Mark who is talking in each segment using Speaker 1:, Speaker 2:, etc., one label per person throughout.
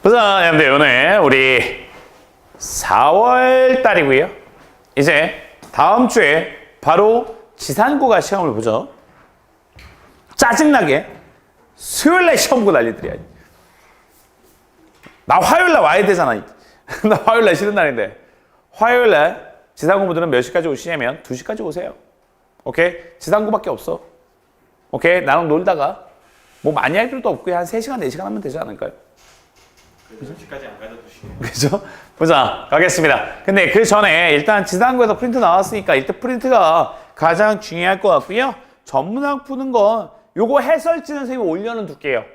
Speaker 1: 보자, 여러분들 오늘 우리 4월 달이고요. 이제 다음 주에 바로 지산고가 시험을 보죠. 짜증나게 수요일날 시험 보고 난리들이야. 나 화요일날 와야 되잖아. 나 화요일날 쉬는 날인데 화요일날 지산고분들은 몇 시까지 오시냐면 2시까지 오세요. 오케이? 지산고밖에 없어. 오케이? 나랑 놀다가 뭐 많이 할 필요도 없고 한 3시간, 4시간 하면 되지 않을까요?
Speaker 2: 2시까지 안 가져 두시게요.
Speaker 1: 그죠? 보자, 가겠습니다. 근데 그 전에 일단 지산고에서 프린트 나왔으니까 일단 프린트가 가장 중요할 것 같고요. 전문학 푸는 건 요거 해설지는 선생님이 올려는 둘게요.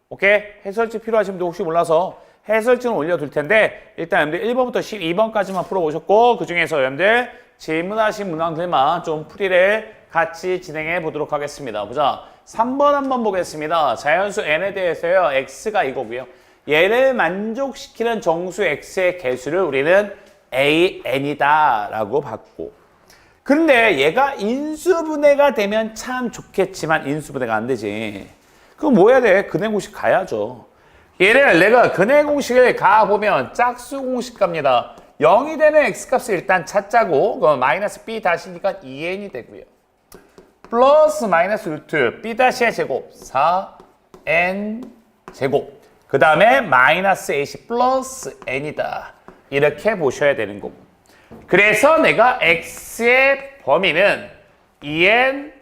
Speaker 1: 오케이? 해설지 필요하신 분들 혹시 몰라서 해설지는 올려둘 텐데 일단 여러분들 1번부터 12번까지만 풀어보셨고 그 중에서 여러분들 질문하신 문항들만 좀 풀이를 같이 진행해 보도록 하겠습니다. 보자, 3번 한번 보겠습니다. 자연수 n에 대해서요. x가 이거고요. 얘를 만족시키는 정수 x의 개수를 우리는 an이다 라고 봤고, 그런데 얘가 인수분해가 되면 참 좋겠지만 인수분해가 안 되지. 그럼 뭐 해야 돼? 근해 공식 가야죠. 얘를 내가 근해 공식을 가보면 짝수 공식 갑니다. 0이 되는 x값을 일단 찾자고, 그럼 마이너스 b 다시니까 2n이 되고요. 플러스 마이너스 루트 b 다시의 제곱 4n 제곱, 그 다음에 마이너스 a시 플러스 n이다. 이렇게 보셔야 되는 거고. 그래서 내가 x의 범위는 2n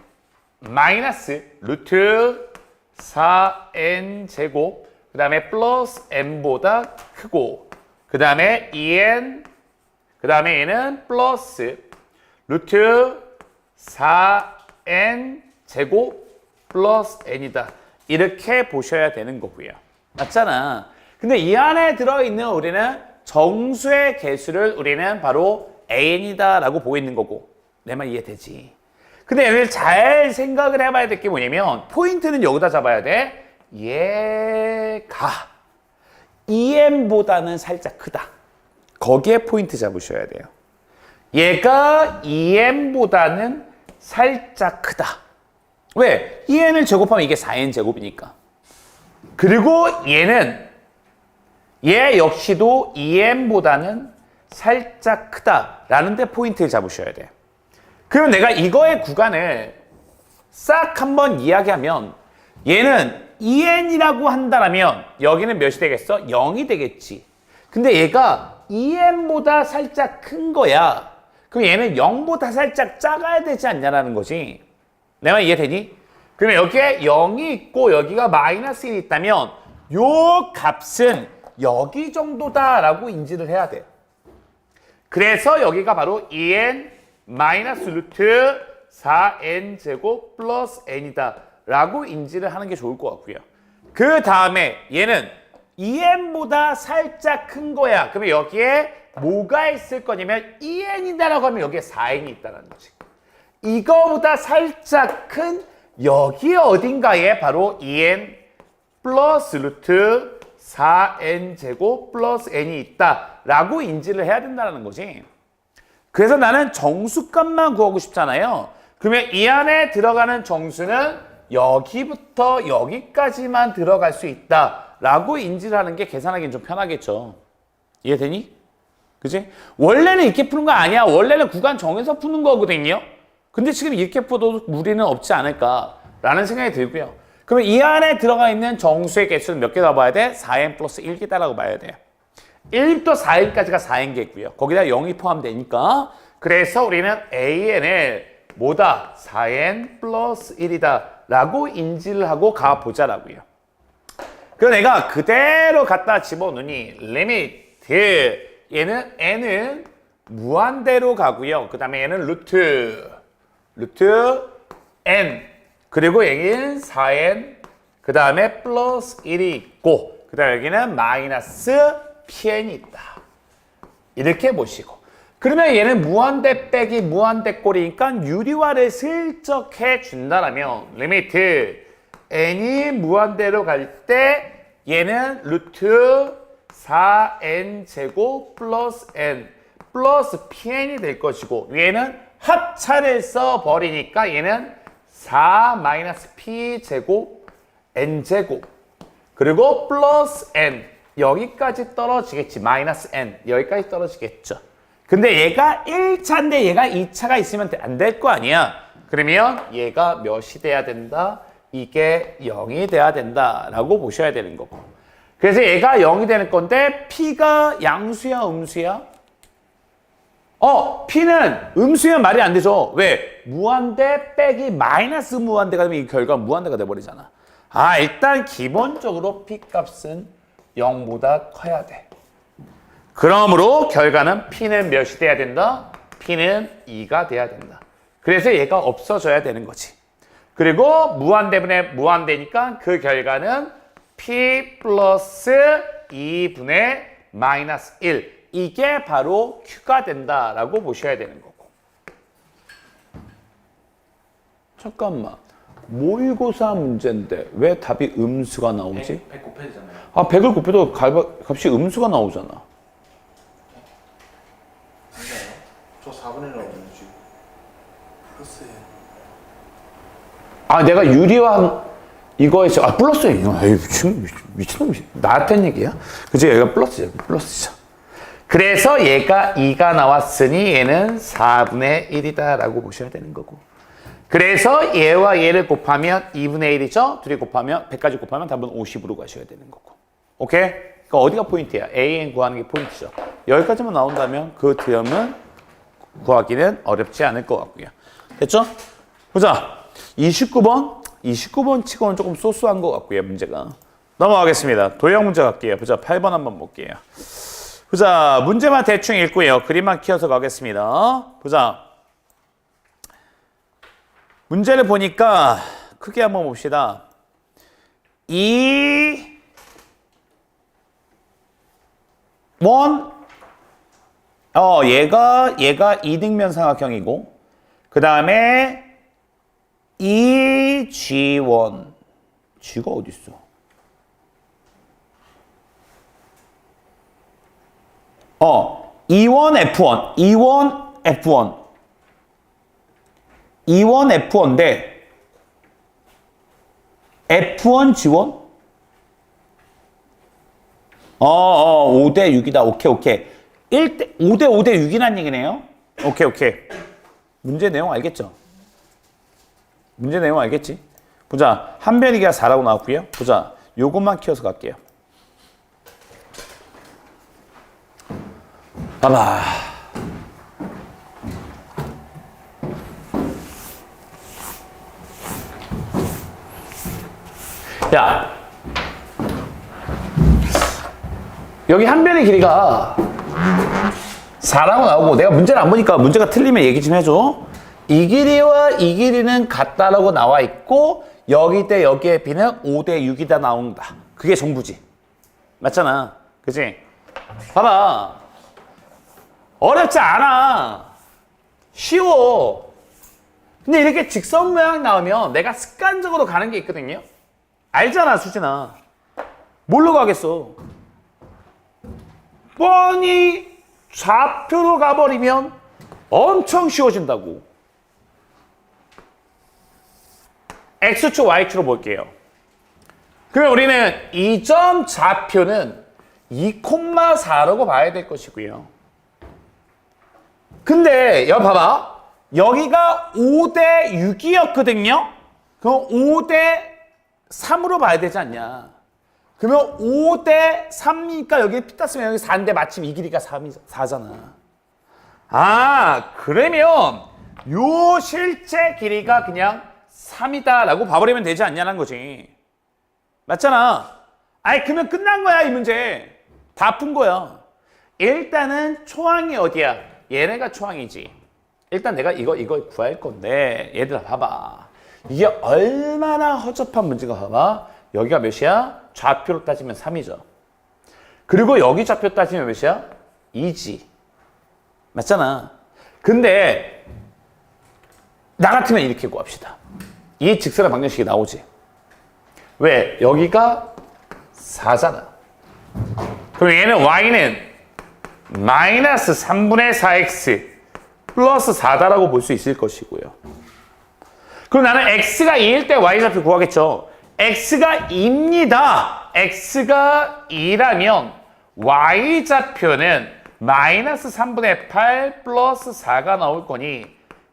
Speaker 1: 마이너스 루트 4n 제곱, 그 다음에 플러스 n보다 크고, 그 다음에 2n, 그 다음에 얘는 플러스 루트 4n 제곱 플러스 n이다. 이렇게 보셔야 되는 거고요. 맞잖아. 근데 이 안에 들어있는 우리는 정수의 개수를 우리는 바로 an이다 라고 보고 있는 거고. 내 말 이해되지? 근데 여기를 잘 생각을 해봐야 될 게 뭐냐면 포인트는 여기다 잡아야 돼. 얘가 EM보다는 살짝 크다. 거기에 포인트 잡으셔야 돼요. 얘가 EM보다는 살짝 크다. 왜? EN을 제곱하면 이게 4N 제곱이니까. 그리고 얘는 얘 역시도 EM보다는 살짝 크다라는 데 포인트를 잡으셔야 돼요. 그럼 내가 이거의 구간을 싹 한번 이야기하면 얘는 EN이라고 한다면 여기는 몇이 되겠어? 0이 되겠지. 근데 얘가 EN보다 살짝 큰 거야. 그럼 얘는 0보다 살짝 작아야 되지 않냐라는 거지. 내 말 이해되니? 그러면 여기에 0이 있고 여기가 마이너스 1이 있다면 요 값은 여기 정도다라고 인지를 해야 돼. 그래서 여기가 바로 2n 마이너스 루트 4n 제곱 플러스 n이다 라고 인지를 하는 게 좋을 것 같고요. 그 다음에 얘는 2n보다 살짝 큰 거야. 그러면 여기에 뭐가 있을 거냐면 2n이다라고 하면 여기에 4n이 있다는 거지. 이거보다 살짝 큰 여기 어딘가에 바로 2n 플러스 루트 4n 제곱 플러스 n이 있다라고 인지를 해야 된다는 거지. 그래서 나는 정수값만 구하고 싶잖아요. 그러면 이 안에 들어가는 정수는 여기부터 여기까지만 들어갈 수 있다라고 인지를 하는 게 계산하기는 좀 편하겠죠. 이해되니? 그치? 원래는 이렇게 푸는 거 아니야. 원래는 구간 정해서 푸는 거거든요. 근데 지금 이렇게 풀어도 무리는 없지 않을까라는 생각이 들고요. 그러면 이 안에 들어가 있는 정수의 개수는 몇 개 잡아야 돼? 4n 플러스 1개다라고 봐야 돼요. 1부터 4n까지가 4n개고요. 거기다 0이 포함되니까. 그래서 우리는 an을 뭐다? 4n 플러스 1이다 라고 인지를 하고 가보자라고요. 그럼 내가 그대로 갖다 집어넣으니 리미트, 얘는 n은 무한대로 가고요. 그 다음에 얘는 루트 n, 그리고 여기는 4n, 그 다음에 플러스 1이 있고, 그 다음에 여기는 마이너스 pn이 있다. 이렇게 보시고. 그러면 얘는 무한대 빼기 무한대 꼴이니까 유리화를 슬쩍 해준다라면 리미트 n이 무한대로 갈 때 얘는 루트 4n 제곱 플러스 n 플러스 pn이 될 것이고, 얘는 합차를 써버리니까 얘는 4 마이너스 p 제곱 n 제곱 그리고 플러스 n 여기까지 떨어지겠지. 마이너스 n. 여기까지 떨어지겠죠. 근데 얘가 1차인데 얘가 2차가 있으면 안 될 거 아니야. 그러면 얘가 몇이 돼야 된다? 이게 0이 돼야 된다라고 보셔야 되는 거고. 그래서 얘가 0이 되는 건데 P가 양수야, 음수야? P는 음수면 말이 안 되죠. 왜? 무한대 빼기 마이너스 무한대가 되면 이 결과가 무한대가 돼버리잖아. 일단 기본적으로 P 값은 0보다 커야 돼. 그러므로 결과는 P는 몇이 돼야 된다? P는 2가 돼야 된다. 그래서 얘가 없어져야 되는 거지. 그리고 무한대분의 무한대니까 그 결과는 P 플러스 2분의 마이너스 1. 이게 바로 Q가 된다라고 보셔야 되는 거고. 잠깐만. 모의고사 문제인데 왜 답이 음수가 나오지?
Speaker 2: 100 곱해야 되잖아요.
Speaker 1: 100을 곱해도 값이 음수가 나오잖아.
Speaker 2: 아니요. 저 4분의 1 나오잖아요, 지금. 플러스예요.
Speaker 1: 내가 유리왕 이거에서 플러스야. 미친놈이 나한테 한 얘기야? 그치? 얘가 플러스야. 플러스죠. 그래서 얘가 2가 나왔으니 얘는 4분의 1이다 라고 보셔야 되는 거고. 그래서 얘와 얘를 곱하면 2분의 1이죠? 둘이 곱하면 100까지 곱하면 답은 50으로 가셔야 되는 거고. 오케이? 그러니까 어디가 포인트야? AN 구하는 게 포인트죠. 여기까지만 나온다면 그 다음은 구하기는 어렵지 않을 것 같고요. 됐죠? 보자. 29번 치고는 조금 소소한 것 같고요, 문제가. 넘어가겠습니다. 도형 문제 갈게요. 보자. 8번 한번 볼게요. 보자. 문제만 대충 읽고요. 그림만 키워서 가겠습니다. 보자. 문제를 보니까 크게 한번 봅시다. 얘가 이등변 삼각형이고, 그 다음에 G1. G가 어딨어? E1F1. E1F1인데 F1 G1? 5대 6이다. 오케이. 5대 6이란 얘기네요. 오케이. 문제 내용 알겠죠? 문제 내용 알겠지? 보자. 한변이가 4라고 나왔고요. 보자. 요것만 키워서 갈게요. 봐봐. 야, 여기 한 변의 길이가 4라고 나오고, 내가 문제를 안 보니까 문제가 틀리면 얘기 좀 해줘. 이 길이와 이 길이는 같다라고 나와 있고, 여기 대 여기의 B는 5대 6이다 나온다. 그게 정부지. 맞잖아. 그치? 봐봐. 어렵지 않아. 쉬워. 근데 이렇게 직선 모양 나오면 내가 습관적으로 가는 게 있거든요. 알잖아, 수진아. 뭘로 가겠어? 뻔히 좌표로 가버리면 엄청 쉬워진다고. X축, Y축으로 볼게요. 그럼 우리는 이 점 좌표는 2,4라고 봐야 될 것이고요. 근데 여기 봐봐. 여기가 5대 6이었거든요. 그럼 5대 3으로 봐야 되지 않냐. 그러면 5대 3이니까 여기 P 땄으면 여기 4인데 마침 이 길이가 4잖아. 그러면 요 실제 길이가 그냥 3이다 라고 봐버리면 되지 않냐는 거지. 맞잖아. 그러면 끝난 거야, 이 문제. 다 푼 거야. 일단은 초항이 어디야? 얘네가 초항이지. 일단 내가 이거 구할 건데, 얘들아 봐봐. 이게 얼마나 허접한 문제가. 봐봐. 여기가 몇이야? 좌표로 따지면 3이죠. 그리고 여기 좌표 따지면 몇이야? 2지. 맞잖아. 근데 나 같으면 이렇게 구합시다. 이 직선의 방정식이 나오지. 왜? 여기가 4잖아. 그럼 얘는 y는 마이너스 3분의 4x 플러스 4다라고 볼 수 있을 것이고요. 그럼 나는 x가 2일 때 y좌표 구하겠죠. x가 2입니다. x가 2라면 y좌표는 마이너스 3분의 8 플러스 4가 나올 거니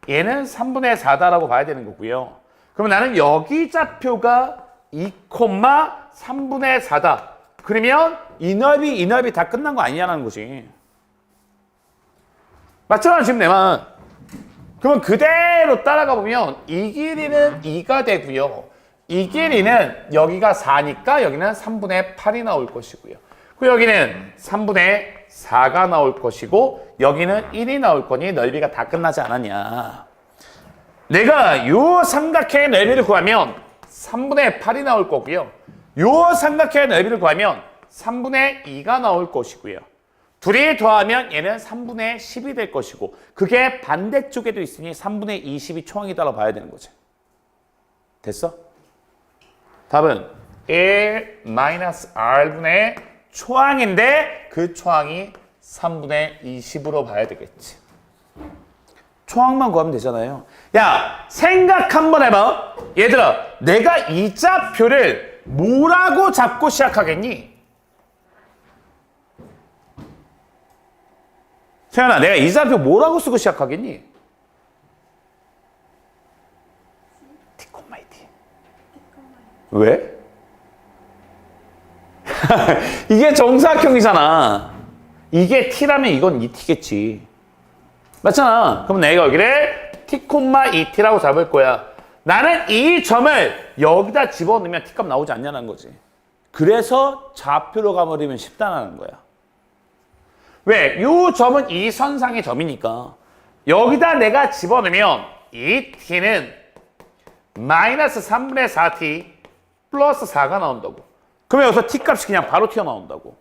Speaker 1: 얘는 3분의 4다라고 봐야 되는 거고요. 그러면 나는 여기 좌표가 2, 3분의 4다. 그러면 이 넓이 다 끝난 거 아니냐는 거지. 맞잖아, 지금 내 말. 그러면 그대로 따라가 보면 이 길이는 2가 되고요. 이 길이는 여기가 4니까 여기는 3분의 8이 나올 것이고요. 그리고 여기는 3분의 4가 나올 것이고 여기는 1이 나올 거니 넓이가 다 끝나지 않았냐. 내가 이 삼각형의 넓이를 구하면 3분의 8이 나올 거고요. 이 삼각형의 넓이를 구하면 3분의 2가 나올 것이고요. 둘이 더하면 얘는 3분의 10이 될 것이고 그게 반대쪽에도 있으니 3분의 20이 초항이다라고 봐야 되는 거지. 됐어? 답은 1-r분의 초항인데 그 초항이 3분의 20으로 봐야 되겠지. 초항만 구하면 되잖아요. 야, 생각 한번 해봐. 얘들아, 내가 이 좌표를 뭐라고 잡고 시작하겠니? 세연아, 내가 이 좌표 뭐라고 쓰고 시작하겠니? T, T. 왜? 이게 정사각형이잖아. 이게 T라면 이건 2T겠지. 맞잖아. 그럼 내가 여기를 T, 2T라고 잡을 거야. 나는 이 점을 여기다 집어넣으면 T값 나오지 않냐는 거지. 그래서 좌표로 가버리면 쉽다는 거야. 왜? 이 점은 이 선상의 점이니까 여기다 내가 집어넣으면 이 T는 마이너스 3분의 4T 플러스 4가 나온다고. 그러면 여기서 T값이 그냥 바로 튀어나온다고.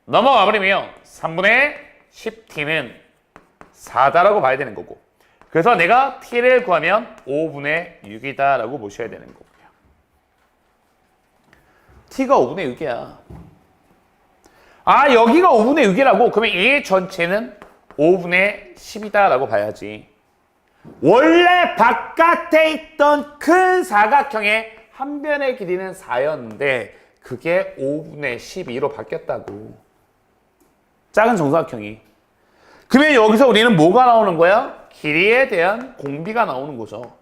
Speaker 1: 넘어가 버리면 3분의 10T는 4다라고 봐야 되는 거고. 그래서 내가 T를 구하면 5분의 6이다 라고 보셔야 되는 거고요. T가 5분의 6이야. 아, 여기가 5분의 6이라고? 그러면 이 전체는 5분의 10이다 라고 봐야지. 원래 바깥에 있던 큰 사각형의 한 변의 길이는 4였는데 그게 5분의 12로 바뀌었다고. 작은 정사각형이. 그러면 여기서 우리는 뭐가 나오는 거야? 길이에 대한 공비가 나오는 거죠.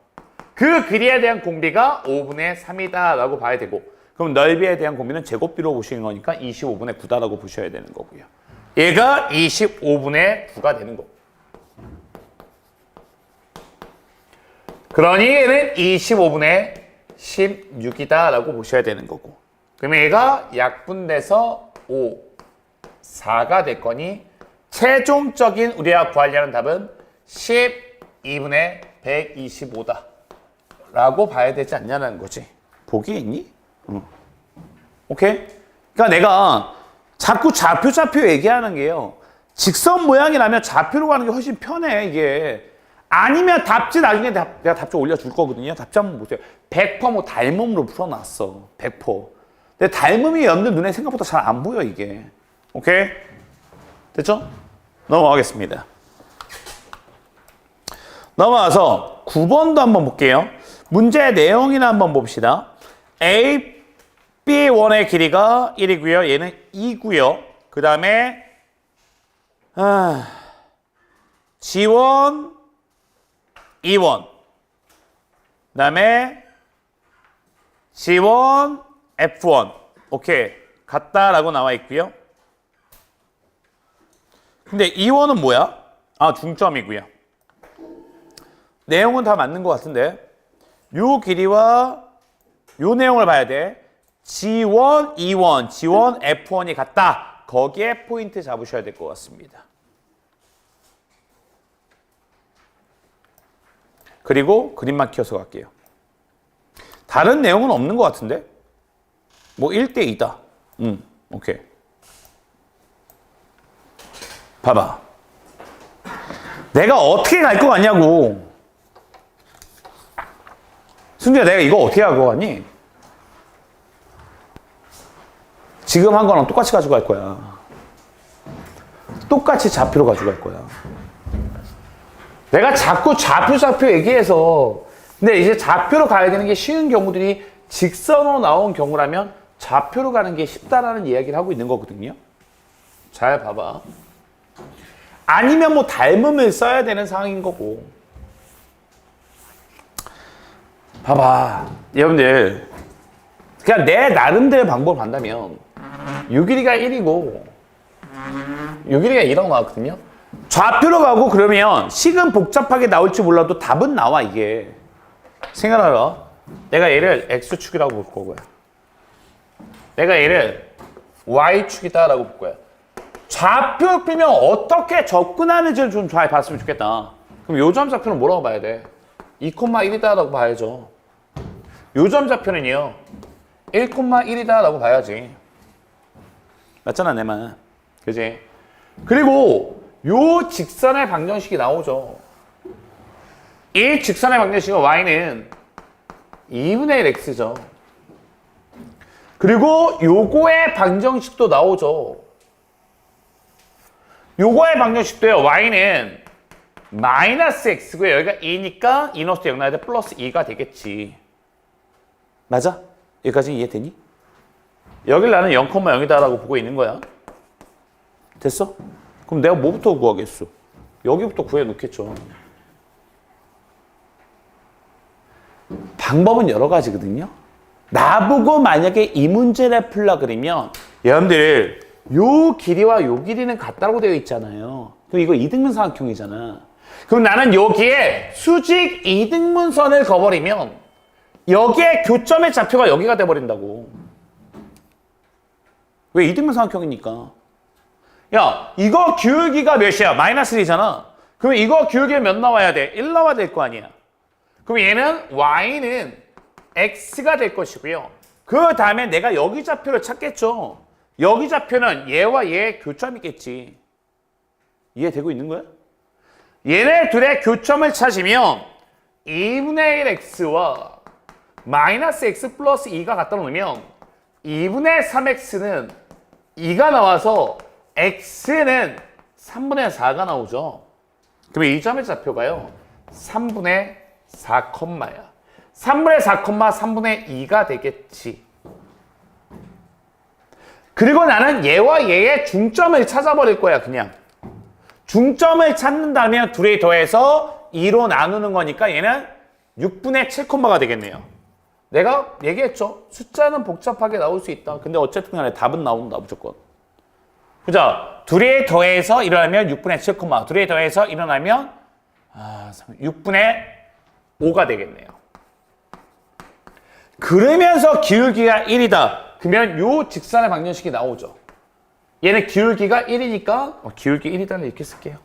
Speaker 1: 그 길이에 대한 공비가 5분의 3이다 라고 봐야 되고 그럼 넓이에 대한 공비는 제곱비로 보시는 거니까 25분의 9다라고 보셔야 되는 거고요. 얘가 25분의 9가 되는 거고. 그러니 얘는 25분의 16이다 라고 보셔야 되는 거고. 그러면 얘가 약분돼서 5, 4가 될 거니 최종적인 우리가 구하려는 답은 12분의 125다 라고 봐야 되지 않냐는 거지. 보기 있니? 오케이? 그러니까 내가 자꾸 좌표 얘기하는 게요. 직선 모양이라면 좌표로 가는 게 훨씬 편해, 이게. 아니면 답지 나중에 내가 답지 올려줄 거거든요. 답지 한번 보세요. 100% 뭐 닮음으로 풀어놨어. 100%. 근데 닮음이 여러분들 눈에 생각보다 잘 안 보여, 이게. 오케이? 됐죠? 넘어가겠습니다. 넘어가서 9번도 한번 볼게요. 문제 내용이나 한번 봅시다. A, B1의 길이가 1이고요. 얘는 2고요. 그 다음에 G1, E1. 그 다음에 G1, F1. 오케이. 같다라고 나와 있고요. 근데 E1은 뭐야? 아, 중점이고요. 내용은 다 맞는 것 같은데 요 길이와 요 내용을 봐야 돼. G1, E1, G1, F1이 같다. 거기에 포인트 잡으셔야 될 것 같습니다. 그리고 그림만 키워서 갈게요. 다른 내용은 없는 것 같은데? 뭐 1대2다. 오케이. 봐봐. 내가 어떻게 갈 것 같냐고. 승주야, 내가 이거 어떻게 할 것 같니? 지금 한 거랑 똑같이 가지고 갈 거야. 똑같이 좌표로 가지고 갈 거야. 내가 자꾸 좌표 얘기해서 근데 이제 좌표로 가야 되는 게 쉬운 경우들이 직선으로 나온 경우라면 좌표로 가는 게 쉽다라는 이야기를 하고 있는 거거든요. 잘 봐봐. 아니면 뭐 닮음을 써야 되는 상황인 거고. 봐봐. 여러분들, 그냥 내 나름대로 방법을 한다면 6일이가 1이고 6일이가 2라고 나왔거든요. 좌표로 가고 그러면 식은 복잡하게 나올지 몰라도 답은 나와. 이게 생각하라. 내가 얘를 X축이라고 볼 거고요. 내가 얘를 Y축이다 라고 볼 거야. 좌표를 풀면 어떻게 접근하는지를 좀 잘 봤으면 좋겠다. 그럼 요점 좌표는 뭐라고 봐야 돼? 2,1이다 라고 봐야죠. 요점 좌표는요 1,1이다 라고 봐야지. 맞잖아 내 말. 그지? 그리고 요 직선의 방정식이 나오죠. 이 직선의 방정식은 y는 2분의 1 x죠. 그리고 요거의 방정식도 나오죠. 요거의 방정식도요. y는 마이너스 x고요. 여기가 2니까 2 넣었을 때 0 나야 돼. 플러스 2가 되겠지. 맞아? 여기까지 이해되니? 여길 나는 0,0이다 라고 보고 있는 거야. 됐어? 그럼 내가 뭐부터 구하겠어? 여기부터 구해 놓겠죠. 방법은 여러 가지거든요. 나보고 만약에 이 문제를 풀라 그러면 여러분들 요 길이와 요 길이는 같다고 되어 있잖아요. 그럼 이거 이등분삼각형이잖아. 그럼 나는 여기에 수직 이등분선을 그어버리면 여기에 교점의 좌표가 여기가 돼버린다고. 왜 이등분삼각형이니까. 야, 이거 기울기가 몇이야? 마이너스 1이잖아. 그럼 이거 기울기가 몇 나와야 돼? 1 나와야 될 거 아니야. 그럼 얘는 y는 x가 될 것이고요. 그 다음에 내가 여기 좌표를 찾겠죠. 여기 좌표는 얘와 얘의 교점이겠지. 이해되고 있는 거야? 얘네 둘의 교점을 찾으면 2분의 1 x와 마이너스 x 플러스 2가 갖다 놓으면 2분의 3x는 2가 나와서 x는 3분의 4가 나오죠. 그러면 이 점의 좌표가요 3분의 4, 야 3분의 4, 3분의 2가 되겠지. 그리고 나는 얘와 얘의 중점을 찾아버릴 거야. 그냥 중점을 찾는다면 둘이 더해서 2로 나누는 거니까 얘는 6분의 7가 되겠네요. 내가 얘기했죠. 숫자는 복잡하게 나올 수 있다. 근데 어쨌든 간에 답은 나온다 무조건. 그죠? 둘이 더해서 일어나면 6분의 7, 둘이 더해서 일어나면 6분의 5가 되겠네요. 그러면서 기울기가 1이다. 그러면 요 직선의 방정식이 나오죠. 얘는 기울기가 1이니까 기울기 1이다를 이렇게 쓸게요.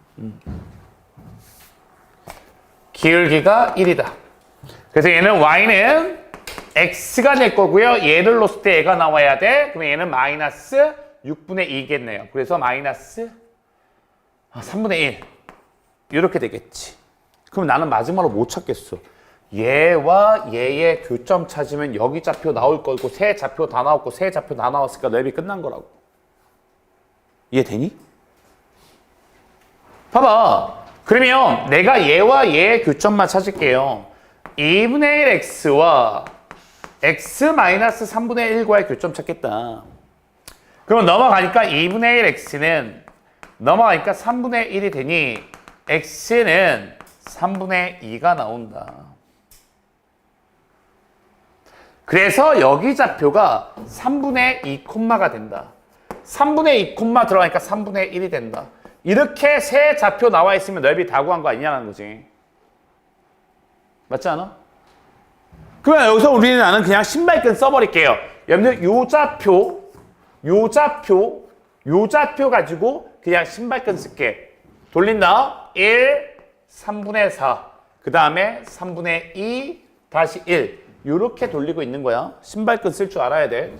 Speaker 1: 기울기가 1이다. 그래서 얘는 y는 x가 될 거고요. 얘를 넣었을 때 얘가 나와야 돼. 그러면 얘는 마이너스 6분의 2겠네요. 그래서 마이너스 3분의 1 이렇게 되겠지. 그럼 나는 마지막으로 못 찾겠어. 얘와 얘의 교점 찾으면 여기 좌표 나올 거고 세 좌표 다 나왔고 세 좌표 다 나왔으니까 랩이 끝난 거라고. 이해되니? 봐봐. 그러면 내가 얘와 얘의 교점만 찾을게요. 2분의 1 x와 x-3분의 1과의 교점 찾겠다. 그럼 넘어가니까 2분의 1 x는 넘어가니까 3분의 1이 되니 x는 3분의 2가 나온다. 그래서 여기 좌표가 3분의 2 콤마가 된다. 3분의 2 콤마 들어가니까 3분의 1이 된다. 이렇게 세 좌표 나와 있으면 넓이 다 구한 거 아니냐는 거지. 맞지 않아? 그러면 여기서 우리는 나는 그냥 신발끈 써버릴게요. 여러분들 요 좌표 가지고 그냥 신발끈 쓸게. 돌린다. 1, 3분의 4. 그 다음에 3분의 2, 다시 1. 요렇게 돌리고 있는 거야. 신발끈 쓸 줄 알아야 돼.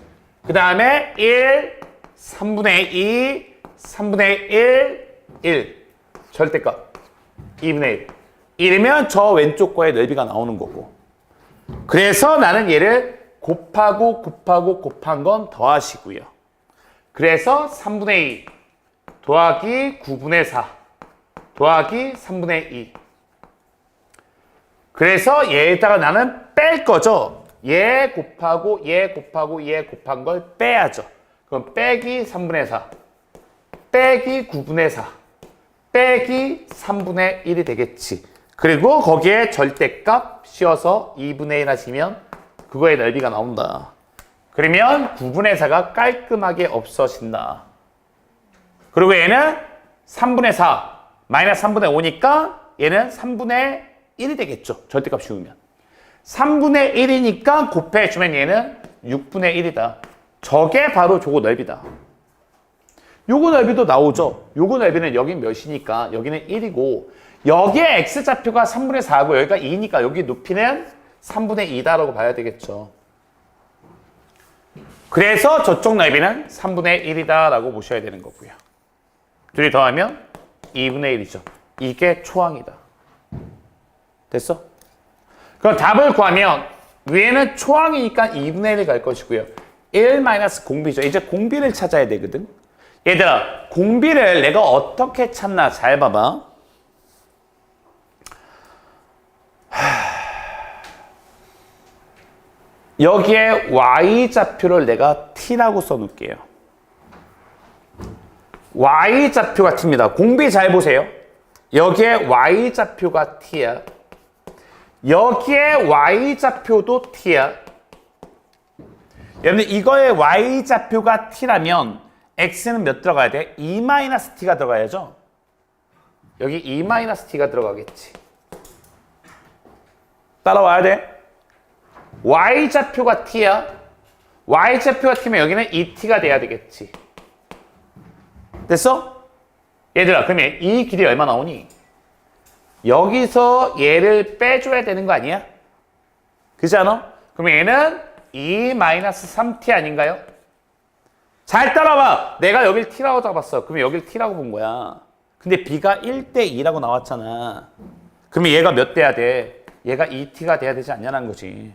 Speaker 1: 그 다음에 1, 3분의 2, 3분의 1. 절대값. 2분의 1. 1이면 저 왼쪽 거의 넓이가 나오는 거고. 그래서 나는 얘를 곱한 건 더하시고요. 그래서 3분의 2 더하기 9분의 4 더하기 3분의 2. 그래서 얘에다가 나는 뺄 거죠. 얘 곱하고 얘 곱하고 얘 곱한 걸 빼야죠. 그럼 빼기 3분의 4, 빼기 9분의 4, 빼기 3분의 1이 되겠지. 그리고 거기에 절대값 씌워서 2분의 1 하시면 그거의 넓이가 나온다. 그러면 9분의 4가 깔끔하게 없어진다. 그리고 얘는 3분의 4, 마이너스 3분의 5니까 얘는 3분의 1이 되겠죠. 절대값 씌우면. 3분의 1이니까 곱해주면 얘는 6분의 1이다. 저게 바로 저거 넓이다. 요거 넓이도 나오죠. 요거 넓이는 여긴 몇이니까 여기는 1이고 여기에 x좌표가 3분의 4고 여기가 2니까 여기 높이는 3분의 2다라고 봐야 되겠죠. 그래서 저쪽 넓이는 3분의 1이다라고 보셔야 되는 거고요. 둘이 더하면 2분의 1이죠. 이게 초항이다. 됐어? 그럼 답을 구하면 위에는 초항이니까 2분의 1이 갈 것이고요. 1 마이너스 공비죠. 이제 공비를 찾아야 되거든. 얘들아, 공비를 내가 어떻게 찾나 잘 봐봐. 여기에 y좌표를 내가 t라고 써놓을게요. y좌표가 t입니다. 공비 잘 보세요. 여기에 y좌표가 t야. 여기에 y좌표도 t야. 여러분들 이거에 y좌표가 t라면 x는 몇 들어가야 돼? 2-t가 들어가야죠. 여기 2-t가 들어가겠지. 따라와야 돼. y좌표가 t야. y좌표가 t면 여기는 2t가 돼야 되겠지. 됐어? 얘들아, 그러면 이 길이 얼마 나오니? 여기서 얘를 빼줘야 되는 거 아니야? 그렇지 않아? 그러면 얘는 2-3t 아닌가요? 잘 따라와. 내가 여길 t라고 잡았어. 그러면 여길 t라고 본 거야. 근데 b가 1대2라고 나왔잖아. 그러면 얘가 몇 돼야 돼? 얘가 2t가 돼야 되지 않냐는 거지.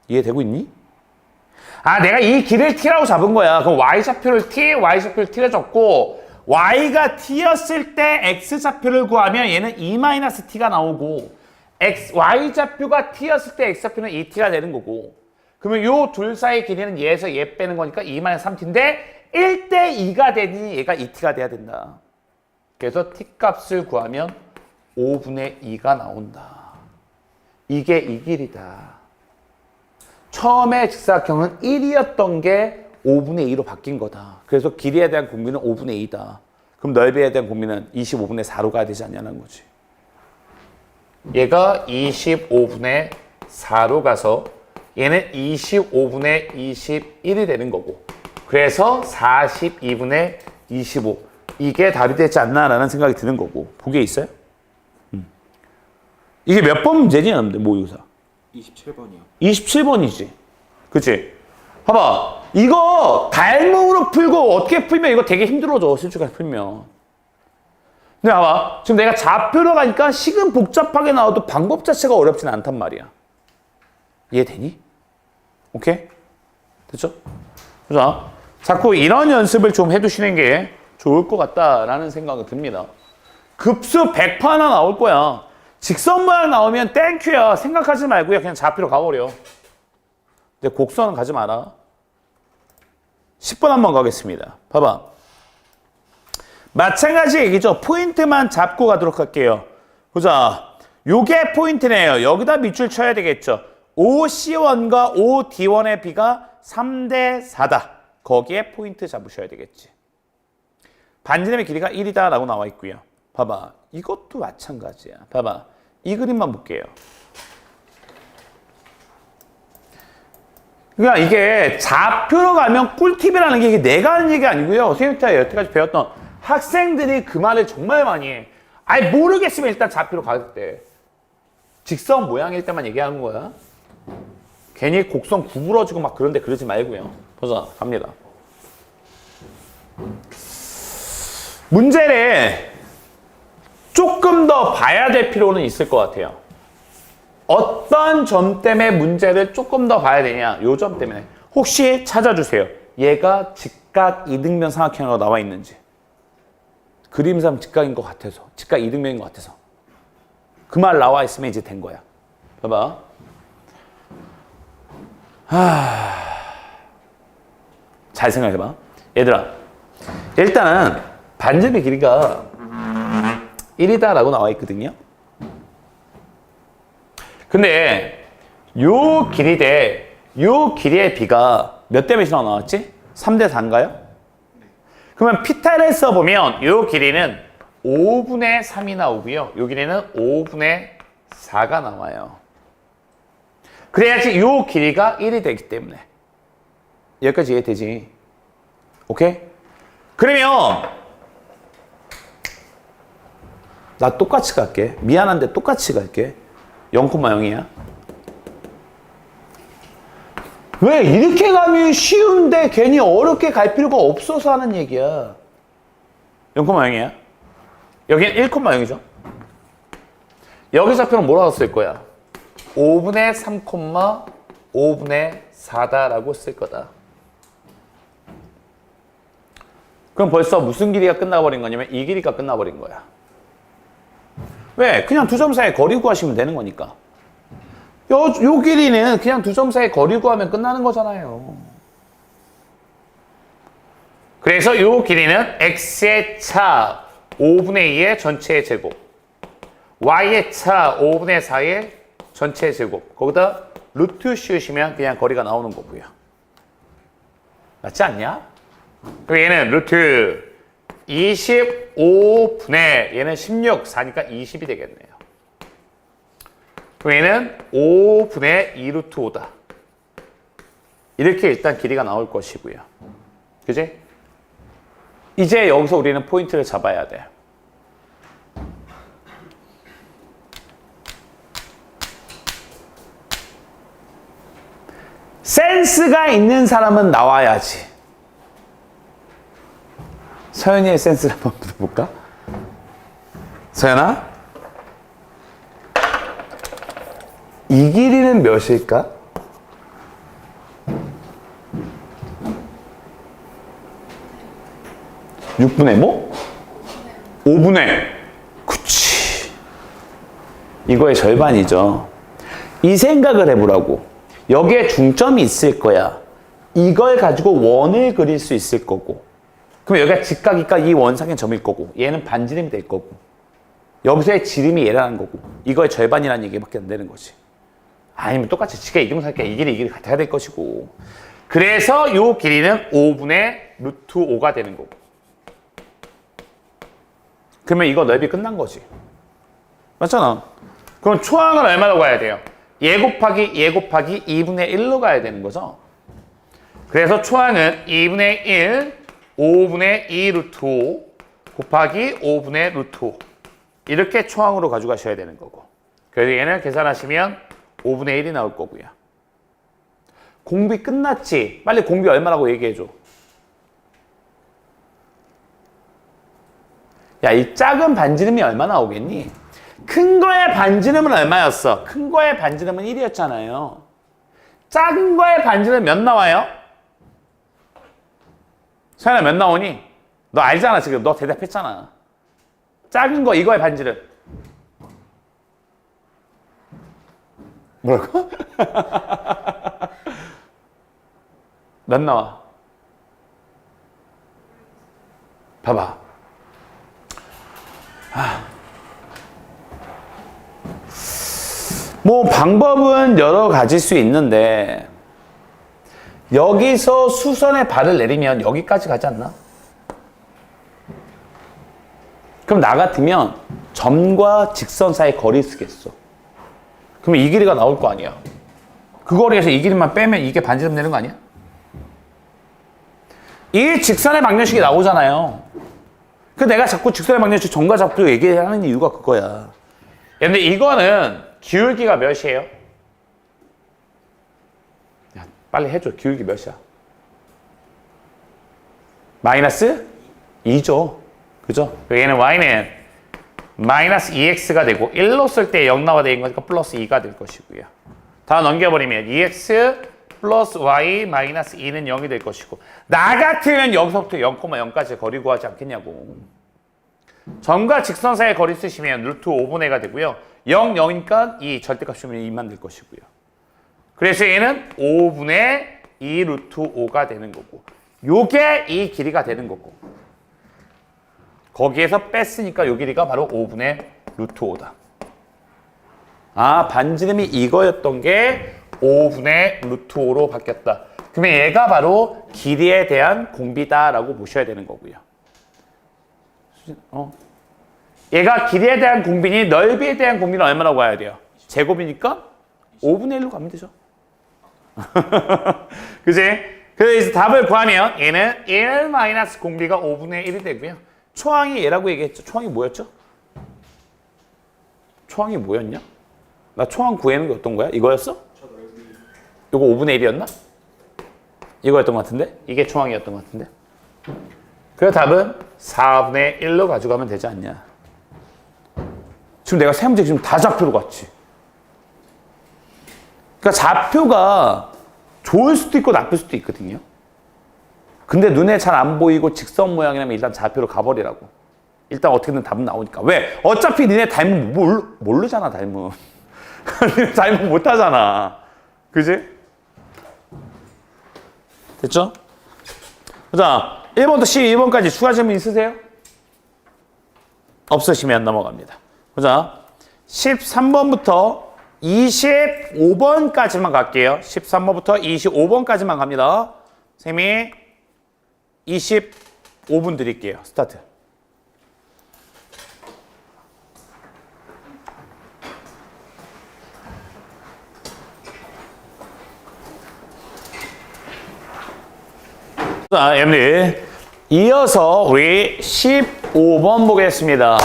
Speaker 1: 이해되고 있니? 아, 내가 이 길을 t라고 잡은 거야. 그럼 y좌표를 t, y좌표를 t를 줬고 y가 t였을 때 x좌표를 구하면 얘는 2-t가 나오고 y좌표가 t였을 때 x좌표는 2t가 되는 거고 그러면 요 둘 사이 길이는 얘에서 얘 빼는 거니까 2-3t인데 1대2가 되니 얘가 2t가 돼야 된다. 그래서 t 값을 구하면 5분의 2가 나온다. 이게 이 길이다. 처음에 직사각형은 1이었던 게 5분의 2로 바뀐 거다. 그래서 길이에 대한 공비는 5분의 2다. 그럼 넓이에 대한 공비는 25분의 4로 가야 되지 않냐는 거지. 얘가 25분의 4로 가서 얘는 25분의 21이 되는 거고 그래서 42분의 25 이게 답이 되지 않나라는 생각이 드는 거고 보기에 있어요? 이게 몇 번 문제니 여러분들 모의고사?
Speaker 2: 27번이요.
Speaker 1: 27번이지. 그치? 봐봐. 이거 닮음으로 풀고 어떻게 풀면 이거 되게 힘들어져. 실수까지 풀면. 근데 봐봐. 지금 내가 좌표로 가니까 식은 복잡하게 나와도 방법 자체가 어렵진 않단 말이야. 이해되니? 오케이? 됐죠? 자, 자꾸 이런 연습을 좀 해두시는 게 좋을 것 같다라는 생각이 듭니다. 급수 100% 하나 나올 거야. 직선 모양 나오면 땡큐야. 생각하지 말고요. 그냥 좌표로 가버려. 근데 곡선은 가지 마라. 10번 한번 가겠습니다. 봐봐. 마찬가지 얘기죠. 포인트만 잡고 가도록 할게요. 보자. 요게 포인트네요. 여기다 밑줄 쳐야 되겠죠. OC1과 OD1의 비가 3대4다. 거기에 포인트 잡으셔야 되겠지. 반지름의 길이가 1이다 라고 나와 있고요. 봐봐. 이것도 마찬가지야. 봐봐. 이 그림만 볼게요. 그러니까 이게 좌표로 가면 꿀팁이라는 게 이게 내가 하는 얘기 아니고요. 선생님한테 여태까지 배웠던 학생들이 그 말을 정말 많이 해. 아니 모르겠으면 일단 좌표로 갈 때. 직선 모양일 때만 얘기하는 거야. 괜히 곡선 구부러지고 막 그런데 그러지 말고요. 보자. 갑니다. 문제를 조금 더 봐야 될 필요는 있을 것 같아요. 어떤 점 때문에 문제를 조금 더 봐야 되냐? 요 점 때문에. 혹시 찾아주세요. 얘가 직각 이등변 삼각형으로 나와 있는지. 그림상 직각인 것 같아서. 직각 이등변인 것 같아서. 그 말 나와 있으면 이제 된 거야. 봐봐. 잘 생각해봐. 얘들아, 일단 반지름의 길이가 1이다라고 나와 있거든요. 근데 요 길이 대 요 길이의 비가 몇 대 몇이라고 나왔지? 3대 4인가요? 그러면 피타를 써보면 요 길이는 5분의 3이 나오고요. 요 길이는 5분의 4가 나와요. 그래야지 요 길이가 1이 되기 때문에. 여기까지 이해되지? 오케이? 그러면 나 똑같이 갈게. 미안한데 똑같이 갈게. 0,0이야. 왜 이렇게 가면 쉬운데 괜히 어렵게 갈 필요가 없어서 하는 얘기야. 0,0이야. 여기는 1,0이죠. 여기 좌표는 뭐라고 쓸 거야? 5분의 3, 5분의 4다라고 쓸 거다. 그럼 벌써 무슨 길이가 끝나버린 거냐면 이 길이가 끝나버린 거야. 왜? 그냥 두 점 사이에 거리 구하시면 되는 거니까. 요 길이는 그냥 두 점 사이에 거리 구하면 끝나는 거잖아요. 그래서 요 길이는 x의 차 5분의 2의 전체의 제곱, y의 차 5분의 4의 전체의 제곱, 거기다 루트 씌우시면 그냥 거리가 나오는 거고요. 맞지 않냐? 그럼 얘는 루트 25분의 얘는 16, 4니까 20이 되겠네요. 그럼 얘는 5분의 2 루트 5다. 이렇게 일단 길이가 나올 것이고요. 그지? 이제 여기서 우리는 포인트를 잡아야 돼. 센스가 있는 사람은 나와야지. 서연이의 센스를 한번 볼까? 서연아? 이 길이는 몇일까? 6분의 뭐? 5분의. 그치. 이거의 절반이죠. 이 생각을 해보라고. 여기에 중점이 있을 거야. 이걸 가지고 원을 그릴 수 있을 거고. 그럼 여기가 직각이니까 이 원상의 점일 거고. 얘는 반지름이 될 거고. 여기서의 지름이 얘라는 거고. 이거의 절반이라는 얘기밖에 안 되는 거지. 아니면 똑같이 지가 이중삼각형 이 길이 같아야 될 것이고. 그래서 이 길이는 5분의 루트 5가 되는 거고. 그러면 이거 넓이 끝난 거지. 맞잖아. 그럼 초항은 얼마로 가야 돼요? 얘 곱하기 2분의 1로 가야 되는 거죠. 그래서 초항은 2분의 1, 5분의 2 루트 5 곱하기 5분의 루트 5. 이렇게 초항으로 가져가셔야 되는 거고. 그래서 얘는 계산하시면 5분의 1이 나올 거고요. 공비 끝났지? 빨리 공비 얼마라고 얘기해줘. 야, 이 작은 반지름이 얼마 나오겠니? 큰 거의 반지름은 얼마였어? 큰 거의 반지름은 1이었잖아요. 작은 거의 반지름 몇 나와요? 서연아 몇 나오니? 너 알잖아 지금. 너 대답했잖아. 작은 거 이거의 반지름. 뭐라고? 몇 나와? 봐봐. 뭐 방법은 여러 가지일 수 있는데 여기서 수선에 발을 내리면 여기까지 가지 않나? 그럼 나 같으면 점과 직선 사이 거리 쓰겠어. 그러면 이 길이가 나올 거 아니야. 그 거리에서 이 길이만 빼면 이게 반지름 되는 거 아니야? 이 직선의 방정식이 나오잖아요. 그 내가 자꾸 직선의 방정식 점과 좌표 얘기하는 이유가 그거야. 근데 이거는 기울기가 몇이에요? 야, 빨리 해줘. 기울기 몇이야? 마이너스 2죠. 그죠? 얘는 y는 마이너스 2x가 되고 1로 쓸 때 0 나와 되는 거니까 플러스 2가 될 것이고요. 다 넘겨버리면 2x 플러스 y 마이너스 2는 0이 될 것이고 나 같으면 여기서부터 0,0까지 거리 구하지 않겠냐고. 점과 직선 사이의 거리 쓰시면 루트 5분의 가 되고요. 0, 0이니까 2 절대값 주면 2만 될 것이고요. 그래서 얘는 5분의 2 루트 5가 되는 거고 요게 이 길이가 되는 거고 거기에서 뺐으니까 요 길이가 바로 5분의 루트 5다. 아, 반지름이 이거였던 게 5분의 루트 5로 바뀌었다. 그러면 얘가 바로 길이에 대한 공비다라고 보셔야 되는 거고요. 얘가 길이에 대한 공비니 넓이에 대한 공비는 얼마라고 해야 돼요? 제곱이니까 5분의 1로 가면 되죠. 그지? 그래서 답을 구하면 얘는 1 마이너스 공비가 5분의 1이 되고요. 초항이 얘라고 얘기했죠. 초항이 뭐였죠? 초항이 뭐였냐? 나 초항 구하는 게 어떤 거야? 이거였어? 이거 5분의 1이었나? 이거였던 것 같은데? 이게 초항이었던 것 같은데? 그래서 답은 4분의 1로 가져가면 되지 않냐? 지금 내가 세 문제 지금 다 좌표로 갔지. 그러니까 좌표가 좋을 수도 있고 나쁠 수도 있거든요. 근데 눈에 잘 안 보이고 직선 모양이라면 일단 좌표로 가버리라고. 일단 어떻게든 답은 나오니까. 왜? 어차피 니네 닮으면 모르잖아, 닮으면. 니네 닮으면 못하잖아. 그지? 됐죠? 자, 1번부터 12번까지 추가 질문 있으세요? 없으시면 넘어갑니다. 자, 13번부터 25번까지만 갈게요. 13번부터 25번까지만 갑니다. 쌤이 25분 드릴게요. 스타트. 자, 여러분들 이어서 우리 15번 보겠습니다.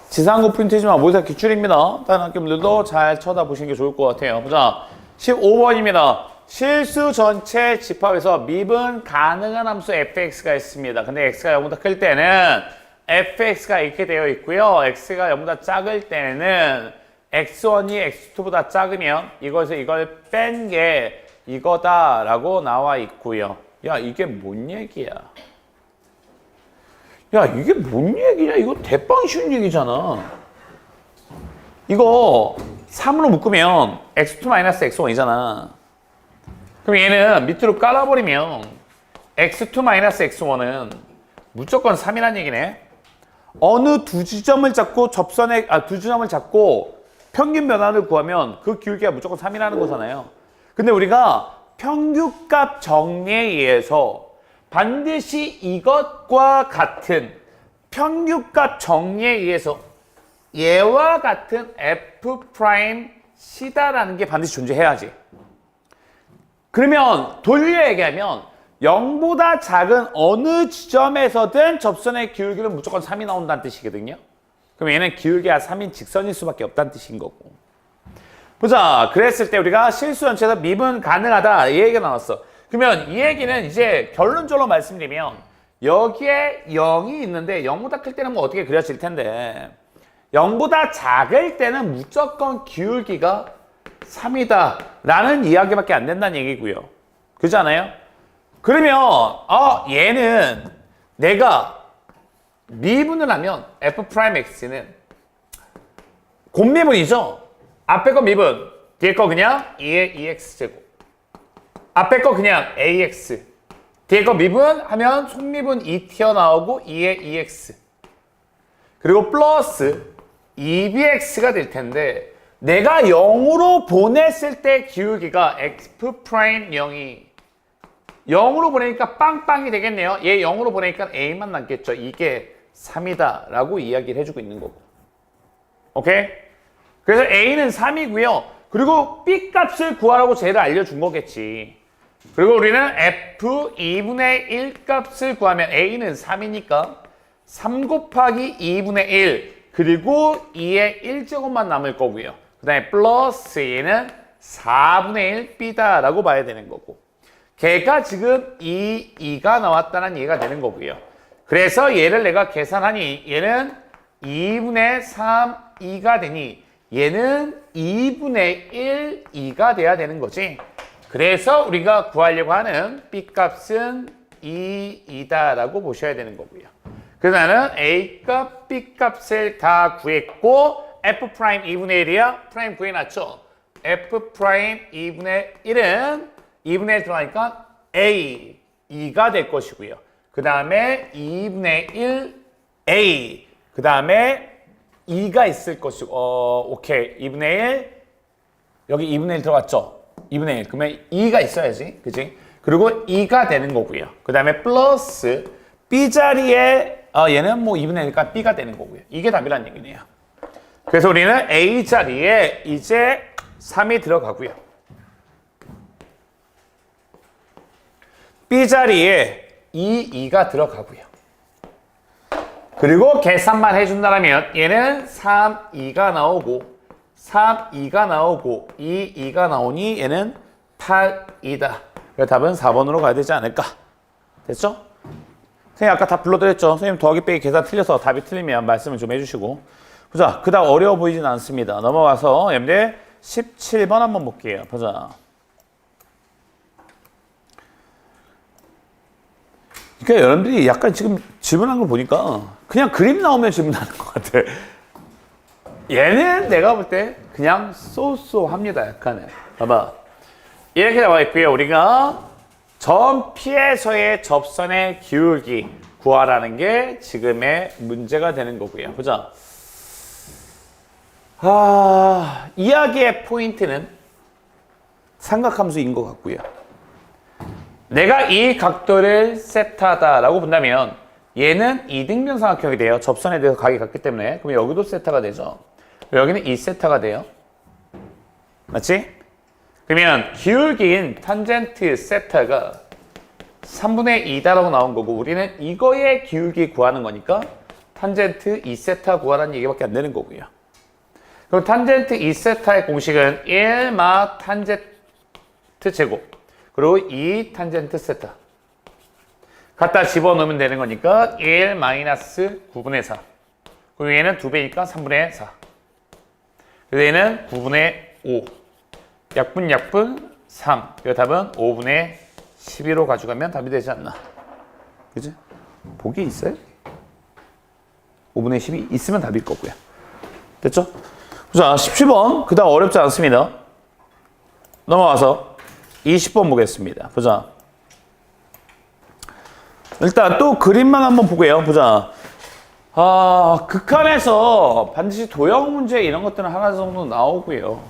Speaker 1: 지상고 포인트지만 모의사 기출입니다. 다른 학교분들도 잘 쳐다보시는 게 좋을 것 같아요. 보자, 15번입니다. 실수 전체 집합에서 미분 가능한 함수 fx가 있습니다. 근데 x가 0보다 클 때는 fx가 이렇게 되어 있고요. x가 0보다 작을 때는 x1이 x2보다 작으면 이것에서 이걸 뺀 게 이거다라고 나와 있고요. 야, 이게 뭔 얘기야? 야, 이게 뭔 얘기냐? 이거 대빵 쉬운 얘기잖아. 이거 3으로 묶으면 x2-x1이잖아. 그럼 얘는 밑으로 깔아버리면 x2-x1은 무조건 3이란 얘기네. 어느 두 지점을 잡고 두 지점을 잡고 평균 변화를 구하면 그 기울기가 무조건 3이라는 거잖아요. 근데 우리가 평균값 정리에 의해서 반드시 이것과 같은 평균값 정리에 의해서 얘와 같은 F'C다라는 게 반드시 존재해야지. 그러면 돌려 얘기하면 0보다 작은 어느 지점에서든 접선의 기울기는 무조건 3이 나온다는 뜻이거든요. 그럼 얘는 기울기가 3인 직선일 수밖에 없다는 뜻인 거고. 보자, 그랬을 때 우리가 실수 전체에서 미분 가능하다 이 얘기가 나왔어. 그러면 이 얘기는 이제 결론적으로 말씀드리면 여기에 0이 있는데 0보다 클 때는 뭐 어떻게 그려질 텐데 0보다 작을 때는 무조건 기울기가 3이다 라는 이야기밖에 안 된다는 얘기고요. 그렇잖아요? 그러면 얘는 내가 미분을 하면 F'X는 곱미분이죠. 앞에 거 미분, 뒤에 거 그냥 2의 2x제곱. 앞에 거 그냥 ax. 뒤에 거 미분하면 속미분 2 튀어나오고 2의 2x. 그리고 플러스 2bx가 될 텐데 내가 0으로 보냈을 때 기울기가 F'0이 0으로 보내니까 빵빵이 되겠네요. 얘 0으로 보내니까 a만 남겠죠. 이게 3이다 라고 이야기를 해주고 있는 거고. 오케이? 그래서 a는 3이고요. 그리고 b 값을 구하라고 쟤를 알려준 거겠지. 그리고 우리는 f 2분의 1 값을 구하면 a는 3이니까 3 곱하기 2분의 1 그리고 2의 1제곱만 남을 거고요. 그 다음에 플러스 얘는 4분의 1 b다 라고 봐야 되는 거고. 걔가 지금 2가 나왔다는 얘기가 되는 거고요. 그래서 얘를 내가 계산하니 얘는 2분의 3, 2가 되니 얘는 2분의 1, 2가 돼야 되는 거지. 그래서 우리가 구하려고 하는 B값은 2이다라고 보셔야 되는 거고요. 그래서 나는 A값, B값을 다 구했고 F' 2분의 1이야. 프라임 구해놨죠. F 프라임 2분의 1은 2분의 1 들어가니까 A 2가 될 것이고요. 그 다음에 2분의 1 A 그 다음에 2가 있을 것이고 오케이 2분의 1 여기 2분의 1 들어갔죠? 2분의 1 그러면 2가 있어야지 그치? 그리고 2가 되는 거고요. 그 다음에 플러스 B자리에 얘는 뭐 2분의 1이니까 B가 되는 거고요. 이게 답이란 얘기네요. 그래서 우리는 A자리에 이제 3이 들어가고요. B자리에 2가 들어가고요. 그리고 계산만 해준다면 얘는 3, 2가 나오고 3, 2가 나오고 2가 나오니 얘는 8이다. 그래서 답은 4번으로 가야 되지 않을까. 됐죠? 선생님 아까 다 불러드렸죠? 선생님 더하기 빼기 계산 틀려서 답이 틀리면 말씀을 좀 해주시고 보자. 그닥 어려워 보이진 않습니다. 넘어가서 여러분들 17번 한번 볼게요. 보자. 그러니까 여러분들이 약간 지금 질문한 걸 보니까 그냥 그림 나오면 질문하는 것 같아. 얘는 내가 볼 때 그냥 쏘쏘합니다. 약간은. 봐봐. 이렇게 나와 있고요. 우리가 점 P에서의 접선의 기울기 구하라는 게 지금의 문제가 되는 거고요. 보자. 이야기의 포인트는 삼각함수인 것 같고요. 내가 이 각도를 세타다라고 본다면 얘는 이등변 삼각형이 돼요. 접선에 대해서 각이 같기 때문에. 그럼 여기도 세타가 되죠. 여기는 2세타가 돼요. 맞지? 그러면 기울기인 탄젠트 세타가 3분의 2다라고 나온 거고 우리는 이거의 기울기 구하는 거니까 탄젠트 2세타 구하라는 얘기밖에 안 되는 거고요. 그럼 탄젠트 2세타의 공식은 1마 탄젠트 제곱 그리고 2 탄젠트 세타 갖다 집어넣으면 되는 거니까 1 마이너스 9분의 4 그리고 얘는 2배니까 3분의 4 그래서 얘는 9분의 5 약분 3 그 답은 5분의 12로 가져가면 답이 되지 않나 그지? 보기 있어요? 5분의 12 있으면 답일 거고요. 됐죠? 자 17번 그닥 어렵지 않습니다. 넘어와서 20번 보겠습니다. 보자. 일단 또 그림만 한번 보고요. 보자. 극한에서 반드시 도형 문제 이런 것들은 하나 정도 나오고요.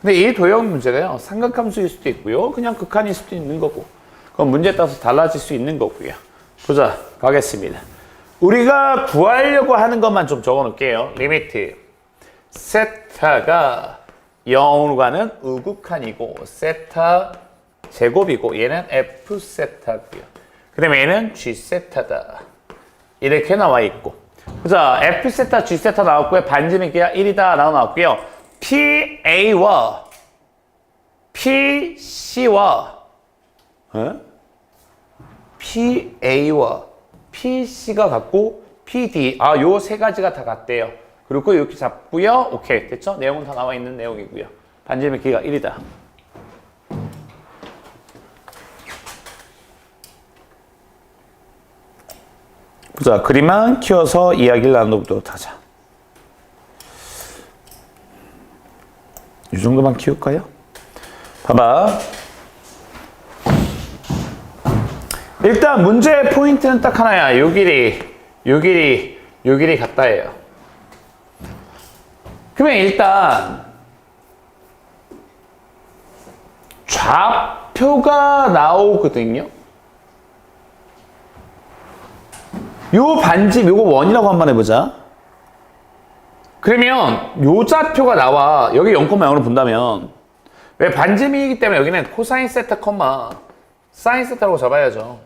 Speaker 1: 근데 이 도형 문제가요. 삼각함수일 수도 있고요. 그냥 극한일 수도 있는 거고. 그건 문제에 따라서 달라질 수 있는 거고요. 보자. 가겠습니다. 우리가 구하려고 하는 것만 좀 적어 놓을게요. 리미트. 세타가 0으로 가는 우극한이고 세타 제곱이고 얘는 F 세타고요. 그 다음에 얘는 G 세타다. 이렇게 나와 있고. 자, F 세타, G 세타 나왔고요. 반지름기가 1이다 나왔고요. PA와 PC와 PA와 PC가 같고 PD 요 세 가지가 다 같대요. 그리고 이렇게 잡고요. 오케이 됐죠? 내용은 다 나와 있는 내용이고요. 반지름의 길이가 1이다. 보자. 그림만 키워서 이야기를 나눠보도록 하자. 이 정도만 키울까요? 봐봐. 일단 문제의 포인트는 딱 하나야. 요 길이 같다예요. 그러면 일단 좌표가 나오거든요. 요 반집 요거 원이라고 한번 해보자. 그러면 요 좌표가 나와. 여기 0,0으로 본다면 왜 반지름이기 때문에 여기는 코사인 세타 콤마 사인 세타라고 잡아야죠.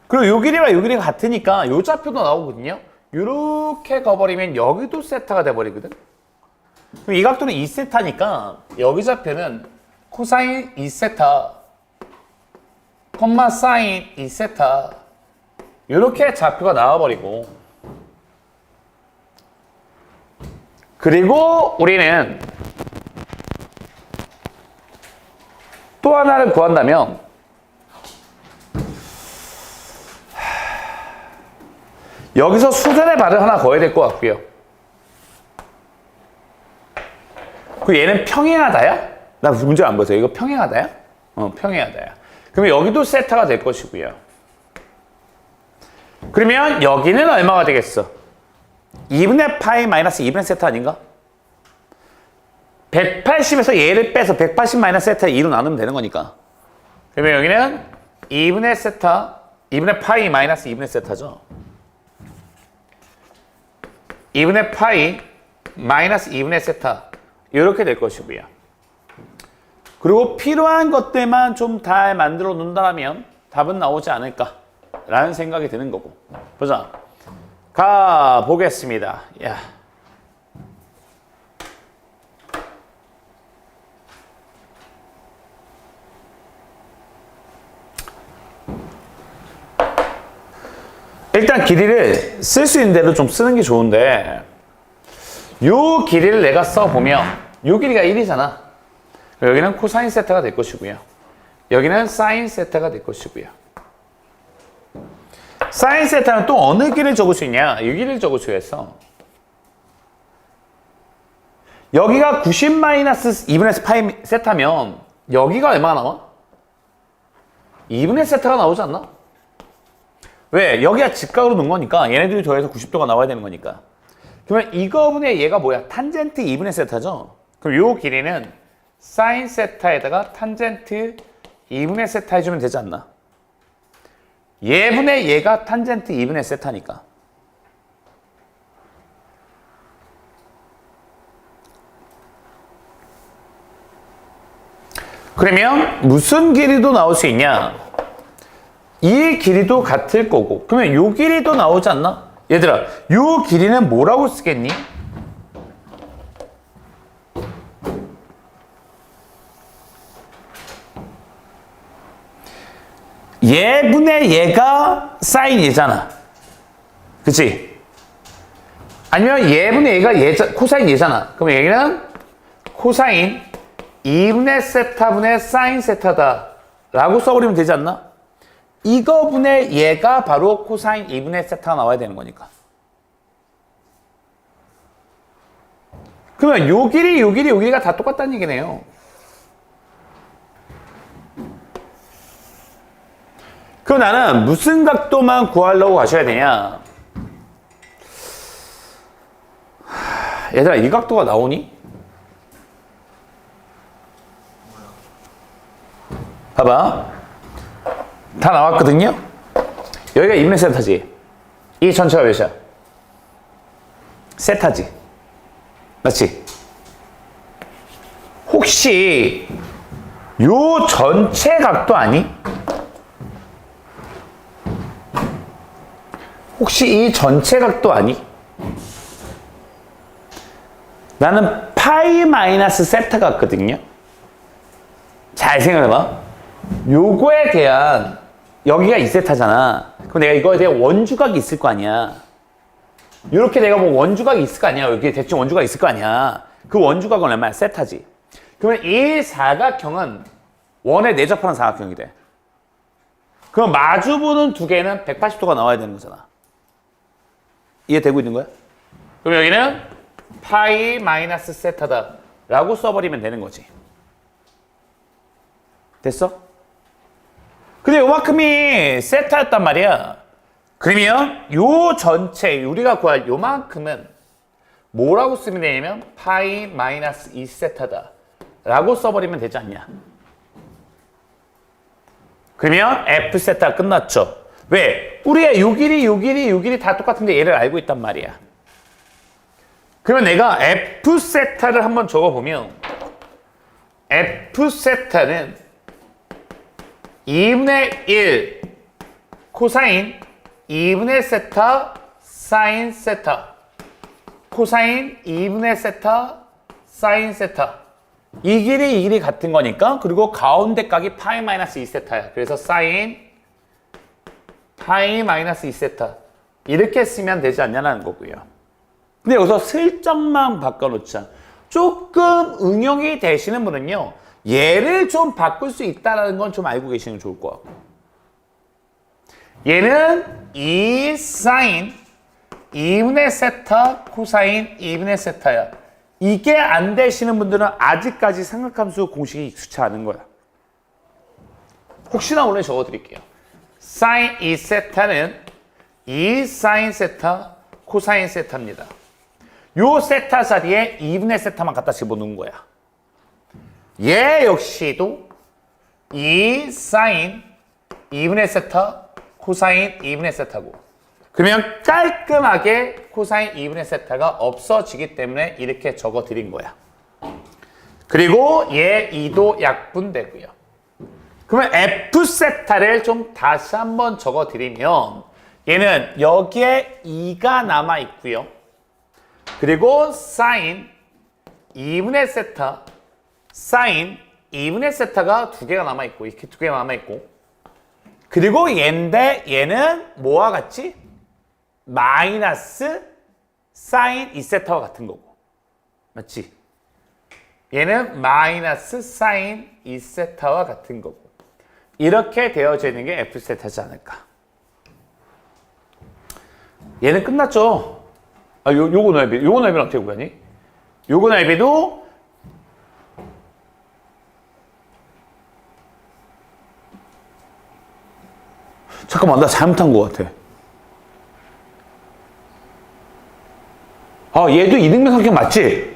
Speaker 1: 그리고 요 길이와 요 길이가 같으니까 요 좌표도 나오거든요. 요렇게 가버리면 여기도 세타가 돼버리거든. 그럼 이 각도는 2세타니까 여기 좌표는 코사인 2세타 콤마 사인 2세타 요렇게 좌표가 나와버리고 그리고 우리는 또 하나를 구한다면 여기서 수선의 발을 하나 거야 될 것 같고요. 그 얘는 평행하다야? 나 문제 안 보세요. 이거 평행하다야? 평행하다야. 그러면 여기도 세타가 될 것이고요. 그러면 여기는 얼마가 되겠어? 2분의 파이 마이너스 2분의 세타 아닌가? 180에서 얘를 빼서 180 마이너스 세타 2로 나누면 되는 거니까. 그러면 여기는 2분의 세타, 2분의 파이 마이너스 2분의 세타죠. 2분의 파이 마이너스 2분의 세타 이렇게 될 것이고요. 그리고 필요한 것들만 좀 잘 만들어 놓는다면 답은 나오지 않을까라는 생각이 드는 거고. 보자. 가 보겠습니다. 야. 일단 길이를 쓸 수 있는 대로 좀 쓰는 게 좋은데 요 길이를 내가 써보면 요 길이가 1이잖아. 여기는 코사인 세타가 될 것이고요. 여기는 사인 세타가 될 것이고요. 사인 세타는 또 어느 길을 적을 수 있냐? 이 길을 적을 수가 있어. 여기가 90 마이너스 2분의 파이 세타면 여기가 얼마나 나와? 2분의 세타가 나오지 않나? 왜? 여기가 직각으로 놓은 거니까 얘네들이 더해서 90도가 나와야 되는 거니까. 그러면 이거분의 얘가 뭐야? 탄젠트 2분의 세타죠? 그럼 요 길이는 사인 세타에다가 탄젠트 2분의 세타 해주면 되지 않나? 얘분의 얘가 탄젠트 2분의 세타니까. 그러면 무슨 길이도 나올 수 있냐? 이 길이도 같을 거고. 그러면 요 길이도 나오지 않나? 얘들아, 요 길이는 뭐라고 쓰겠니? 얘분의 얘가 사인 얘잖아. 그치? 아니면 얘분의 얘가 코사인 얘잖아. 그럼 여기는 코사인 2분의 세타분의 사인 세타다 라고 써버리면 되지 않나? 이거분의 얘가 바로 코사인 2분의 세타가 나와야 되는 거니까. 그러면 요 길이, 요 길이, 요 길이가 다 똑같다는 얘기네요. 그럼 나는 무슨 각도만 구하려고 하셔야 되냐? 얘들아, 이 각도가 나오니? 봐봐. 다 나왔거든요? 여기가 2분의 세타지. 이 전체가 몇이야? 세타지. 맞지? 혹시 요 전체 각도 아니? 혹시 이 전체 각도 아니? 나는 파이 마이너스 세타 같거든요? 잘 생각해봐. 요거에 대한 여기가 2세타잖아. 그럼 내가 이거에 대한 원주각이 있을 거 아니야. 이렇게 내가 뭐 원주각이 있을 거 아니야. 여기 대충 원주각이 있을 거 아니야. 그 원주각은 얼마야? 세타지. 그러면 이 사각형은 원에 내접하는 사각형이 돼. 그럼 마주보는 두 개는 180도가 나와야 되는 거잖아. 이해되고 있는 거야? 그럼 여기는 파이 마이너스 세타다 라고 써버리면 되는 거지. 됐어? 근데 요만큼이 세타였단 말이야. 그러면 요 전체 우리가 구할 요만큼은 뭐라고 쓰면 되냐면 파이 마이너스 2세타다 라고 써버리면 되지 않냐. 그러면 F세타 끝났죠. 왜? 우리가 요 길이, 요 길이, 요 길이 다 똑같은데 얘를 알고 있단 말이야. 그러면 내가 F세타를 한번 적어보면 F세타는 2분의 1 코사인 2분의 세타 사인 세타 코사인 2분의 세타 사인 세타 이 길이 같은 거니까. 그리고 가운데 각이 파이 마이너스 2세타야. 그래서 사인 파이 마이너스 2세타 이렇게 쓰면 되지 않냐는 거고요. 근데 여기서 슬쩍만 바꿔놓자. 조금 응용이 되시는 분은요, 얘를 좀 바꿀 수 있다는 건 좀 알고 계시면 좋을 것 같고. 얘는 2 사인 2분의 세타 코사인 2분의 세타야. 이게 안 되시는 분들은 아직까지 삼각함수 공식이 익숙치 않은 거야. 혹시나 오늘 적어드릴게요. sin 2세타는 2 sin 세타 코사인 세타입니다. 요 세타 자리에 2분의 세타만 갖다 집어넣은 거야. 얘 역시도 2 sin 2분의 세타 코사인 2분의 세타고, 그러면 깔끔하게 코사인 2분의 세타가 없어지기 때문에 이렇게 적어드린 거야. 그리고 얘 2도 약분되고요. 그러면 F세타를 좀 다시 한번 적어드리면 얘는 여기에 2가 남아있고요. 그리고 사인 2분의 세타, 사인 2분의 세타가 두 개가 남아있고, 이렇게 두 개가 남아있고, 그리고 얘인데 얘는 뭐와 같지? 마이너스 사인 2세타와 같은 거고. 맞지? 얘는 마이너스 사인 2세타와 같은 거고. 이렇게 되어져 있는 게 F세타지 않을까. 얘는 끝났죠? 요거 넓이는 어떻게 구하니? 요거 넓이도 잠깐만, 나 잘못한 것 같아. 얘도 이등변 삼각형 맞지?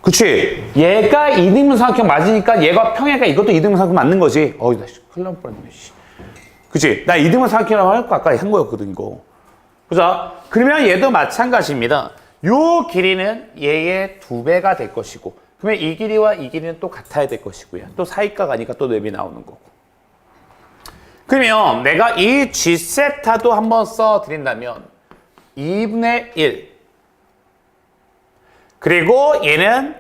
Speaker 1: 그치? 얘가 이등변 삼각형 맞으니까 얘가 평행이니까 이것도 이등변 삼각형 맞는 거지. 나 큰일 날 뻔했네. 그치? 나 이등변 삼각형이라고 할 거 아까 한 거였거든, 이거. 그죠? 그러면 얘도 마찬가지입니다. 요 길이는 얘의 2배가 될 것이고, 그러면 이 길이와 이 길이는 또 같아야 될 것이고요. 또 사이가 가니까 또 넓이 나오는 거고. 그러면 내가 이 G세타도 한번 써드린다면 2분의 1, 그리고 얘는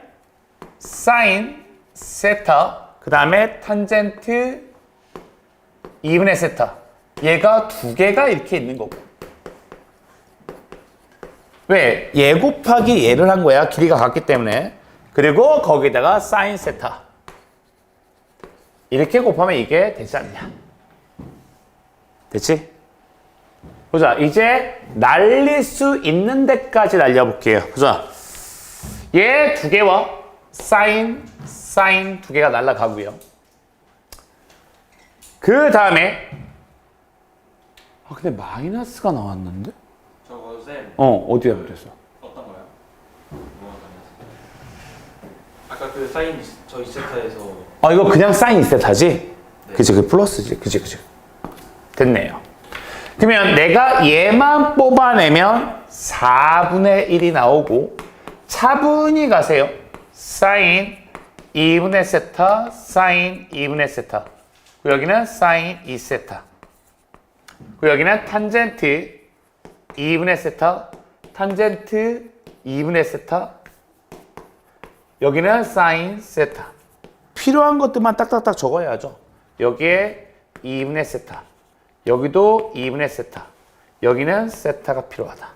Speaker 1: 사인 세타, 그 다음에 탄젠트 2분의 세타. 얘가 두 개가 이렇게 있는 거고. 왜? 얘 곱하기 얘를 한 거야. 길이가 같기 때문에. 그리고 거기다가 사인 세타. 이렇게 곱하면 이게 되지 않냐. 됐지? 보자. 이제 날릴 수 있는 데까지 날려볼게요. 보자. 얘 두 개와 사인 두 개가 날아가고요. 그 다음에 근데 마이너스가 나왔는데?
Speaker 2: 저거 쌤.
Speaker 1: 어디에 붙었어?
Speaker 2: 어떤 거요? 아까 그 사인 저 2세타에서
Speaker 1: 이거 그냥 사인 2세타지?
Speaker 2: 네.
Speaker 1: 그치, 그 플러스지. 그치. 됐네요. 그러면 내가 얘만 뽑아내면 4분의 1이 나오고, 차분히 가세요. 사인 2분의 세타, 사인 2분의 세타. 여기는 사인 2세타. 여기는 탄젠트 2분의 세타, 탄젠트 2분의 세타. 여기는 사인 세타. 필요한 것들만 딱딱딱 적어야죠. 여기에 2분의 세타. 여기도 2분의 세타. 여기는 세타가 필요하다.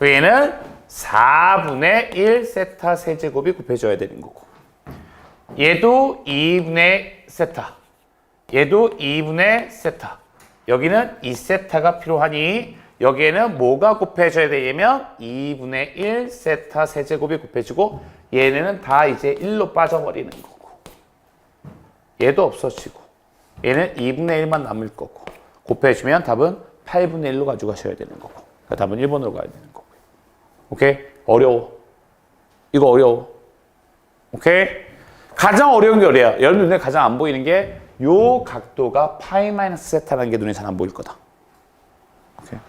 Speaker 1: 얘는 4분의 1 세타 세제곱이 곱해져야 되는 거고, 얘도 2분의 세타, 얘도 2분의 세타, 여기는 2세타가 필요하니 여기에는 뭐가 곱해져야 되냐면 2분의 1 세타 세제곱이 곱해지고, 얘네는 다 이제 1로 빠져버리는 거고, 얘도 없어지고, 얘는 2분의 1만 남을 거고, 곱해주면 답은 8분의 1로 가져가셔야 되는 거고, 그러니까 답은 1번으로 가야 되는 거고. 오케이? 어려워. 이거 어려워. 오케이? 가장 어려운 게 어려요. 여러분 눈에 가장 안 보이는 게 요 각도가 파이 마이너스 세타라는 게 눈에 잘 안 보일 거다. 오케이?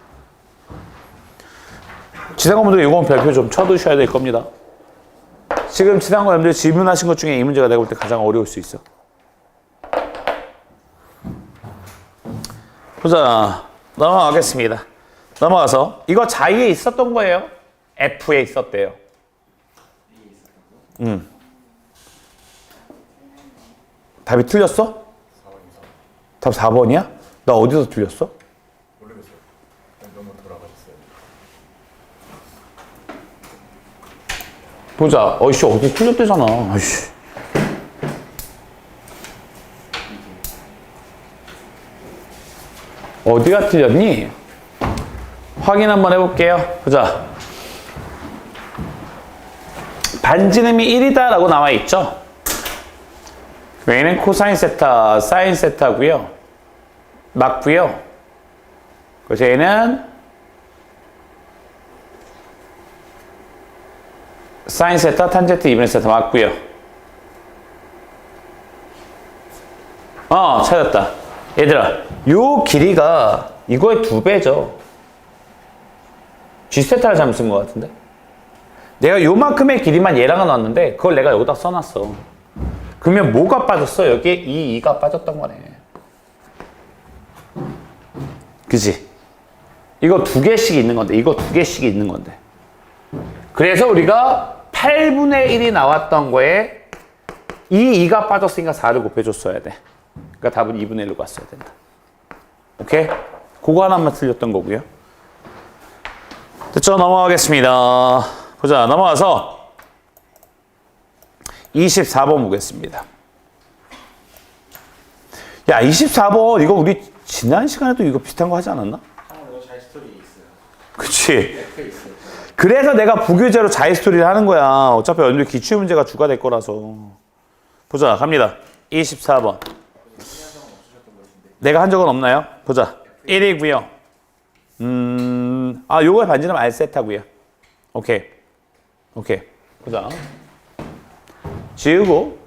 Speaker 1: 지상고분들 이건 별표 좀 쳐두셔야 될 겁니다. 지금 지상고 여러분들 질문하신 것 중에 이 문제가 내가 볼 때 가장 어려울 수 있어. 보자. 넘어가겠습니다. 넘어가서 이거 자위에 있었던 거예요. F에 있었대요. 답이 틀렸어? 답 4번이야? 나 어디서 틀렸어?
Speaker 3: 모르겠어요. 너무 돌아가셨어요.
Speaker 1: 보자. 어이씨, 어디 틀렸대잖아. 아이씨. 어디가 틀렸니? 확인 한번 해볼게요. 보자. 반지름이 1이다 라고 나와 있죠. 얘는 코사인 세타, 사인 세타고요. 맞고요. 그래서 얘는 사인 세타, 탄젠트 2분의 세타 맞고요. 찾았다. 얘들아, 요 길이가 이거의 2배죠. G 세타를 잘못 쓴 것 같은데? 내가 요만큼의 길이만 얘랑은 왔는데 그걸 내가 여기다 써놨어. 그러면 뭐가 빠졌어? 여기에 이 2가 빠졌던 거네. 그지? 이거 2개씩 있는 건데, 이거 2개씩 있는 건데. 그래서 우리가 8분의 1이 나왔던 거에 이 2가 빠졌으니까 4를 곱해줬어야 돼. 그러니까 답은 2분의 1로 갔어야 된다. 오케이? 그거 하나만 틀렸던 거고요. 됐죠? 넘어가겠습니다. 보자. 넘어가서 24번 보겠습니다. 야, 24번 이거 우리 지난 시간에도 이거 비슷한 거 하지 않았나?
Speaker 2: 이거 잘 스토리 있어요.
Speaker 1: 그치?
Speaker 2: 네, 있어요.
Speaker 1: 그래서 내가 부교재로 자의스토리를 하는 거야. 어차피 오늘 기출 문제가 주가 될 거라서. 보자. 갑니다. 24번. 내가 한 적은 없나요? 보자. 1이고요. 요거의 반지름 R세타고요. 오케이. 보자. 지우고.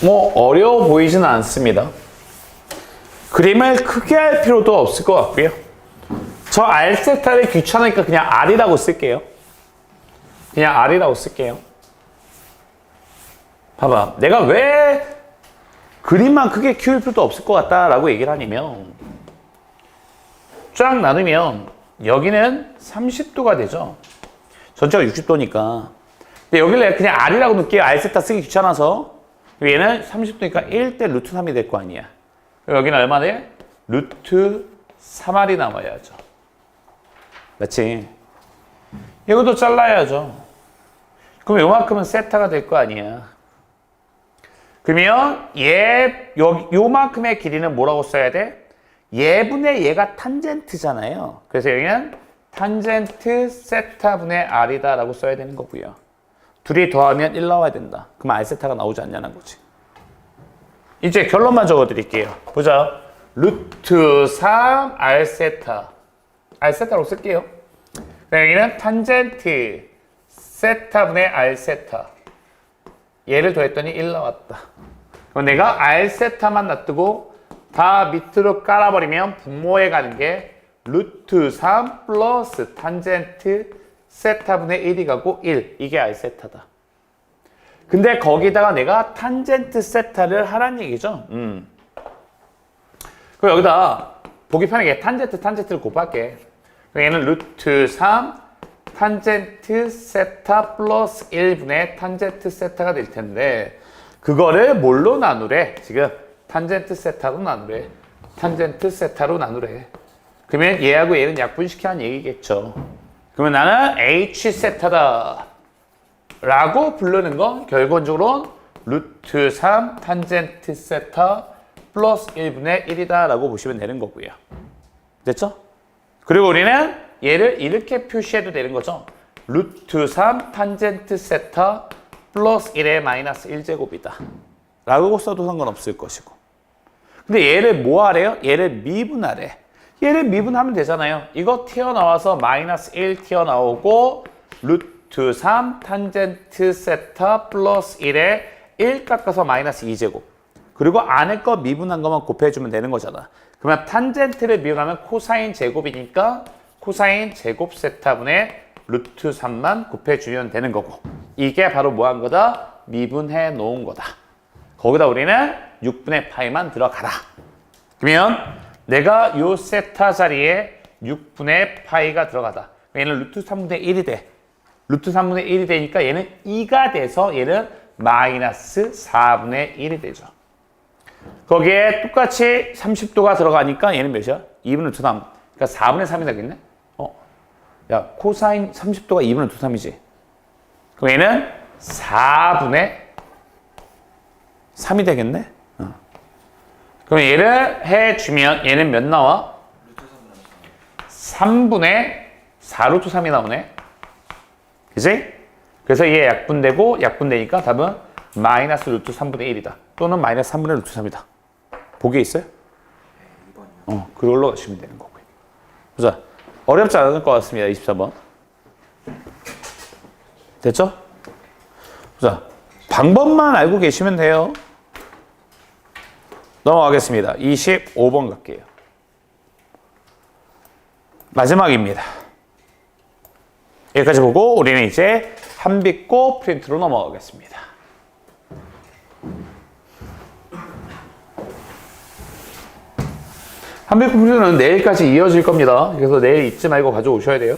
Speaker 1: 뭐 어려워 보이지는 않습니다. 그림을 크게 할 필요도 없을 것 같고요. 저 R세타를 귀찮으니까 그냥 R이라고 쓸게요. 봐봐. 내가 왜 그림만 크게 키울 필요도 없을 것 같다라고 얘기를 하냐면 쫙 나누면 여기는 30도가 되죠. 전체가 60도니까. 근데 여기를 그냥 R이라고 넣을게요. R세타 쓰기 귀찮아서. 얘는 30도니까 1대 루트 3이 될 거 아니야. 여기는 얼마 돼? 루트 3R이 남아야죠. 맞지? 이것도 잘라야죠. 그럼 요만큼은 세타가 될 거 아니야. 그러면 요만큼의 길이는 뭐라고 써야 돼? 얘분의 얘가 탄젠트잖아요. 그래서 여기는 탄젠트 세타분의 R이다 라고 써야 되는 거고요. 둘이 더하면 1 나와야 된다. 그럼 R세타가 나오지 않냐는 거지. 이제 결론만 적어드릴게요. 보자. 루트 3 R세타. R세타로 쓸게요. 여기는 탄젠트 세타분의 R세타. 얘를 더했더니 1 나왔다. 그럼 내가 R세타만 놔두고 다 밑으로 깔아버리면 분모에 가는 게 루트 3 플러스 탄젠트 세타분의 1이 가고 1. 이게 R세타다. 근데 거기다가 내가 탄젠트 세타를 하란 얘기죠. 그럼 여기다 보기 편하게 탄젠트를 곱할게. 얘는 루트 3 탄젠트 세타 플러스 1분의 탄젠트 세타가 될 텐데 그거를 뭘로 나누래? 지금 탄젠트 세타로 나누래. 탄젠트 세타로 나누래. 그러면 얘하고 얘는 약분시키라는 얘기겠죠. 그러면 나는 H 세타다 라고 부르는 건 결론적으로 루트 3 탄젠트 세타 플러스 1분의 1이다 라고 보시면 되는 거고요. 됐죠? 그리고 우리는 얘를 이렇게 표시해도 되는 거죠. 루트 3 탄젠트 세타 플러스 1의 마이너스 1제곱이다 라고 써도 상관없을 것이고. 근데 얘를 뭐 하래요? 얘를 미분하래. 얘를 미분하면 되잖아요. 이거 튀어나와서 마이너스 1 튀어나오고 루트 3 탄젠트 세타 플러스 1에 1 깎아서 마이너스 2제곱. 그리고 안에 거 미분한 것만 곱해주면 되는 거잖아. 그러면 탄젠트를 미분하면 코사인 제곱이니까 코사인 제곱 세타분의 루트 3만 곱해주면 되는 거고. 이게 바로 뭐 한 거다? 미분해 놓은 거다. 거기다 우리는 6분의 파이만 들어가라. 그러면 내가 요 세타 자리에 6분의 파이가 들어가다. 얘는 루트 3분의 1이 돼. 루트 3분의 1이 되니까 얘는 2가 돼서 얘는 마이너스 4분의 1이 되죠. 거기에 똑같이 30도가 들어가니까 얘는 몇이야? 2분의 루트 3. 그러니까 4분의 3이 되겠네? 야, 코사인 30도가 2분의 루트 3이지. 그럼 얘는 4분의 3이 되겠네? 그럼 얘를 해주면 얘는 몇 나와?
Speaker 2: 루트 3 나와요.
Speaker 1: 3분의 4 루트 3이 나오네. 그지? 그래서 얘 약분되고 약분되니까 답은 마이너스 루트 3분의 1이다. 또는 마이너스 3분의 루트 3이다. 보기에 있어요? 그걸로 가시면 되는 거고요. 자, 어렵지 않을 것 같습니다. 24번. 됐죠? 자, 방법만 알고 계시면 돼요. 넘어가겠습니다. 25번 갈게요. 마지막입니다. 여기까지 보고 우리는 이제 한빛고 프린트로 넘어가겠습니다. 한빛고 프린트는 내일까지 이어질 겁니다. 그래서 내일 잊지 말고 가져오셔야 돼요.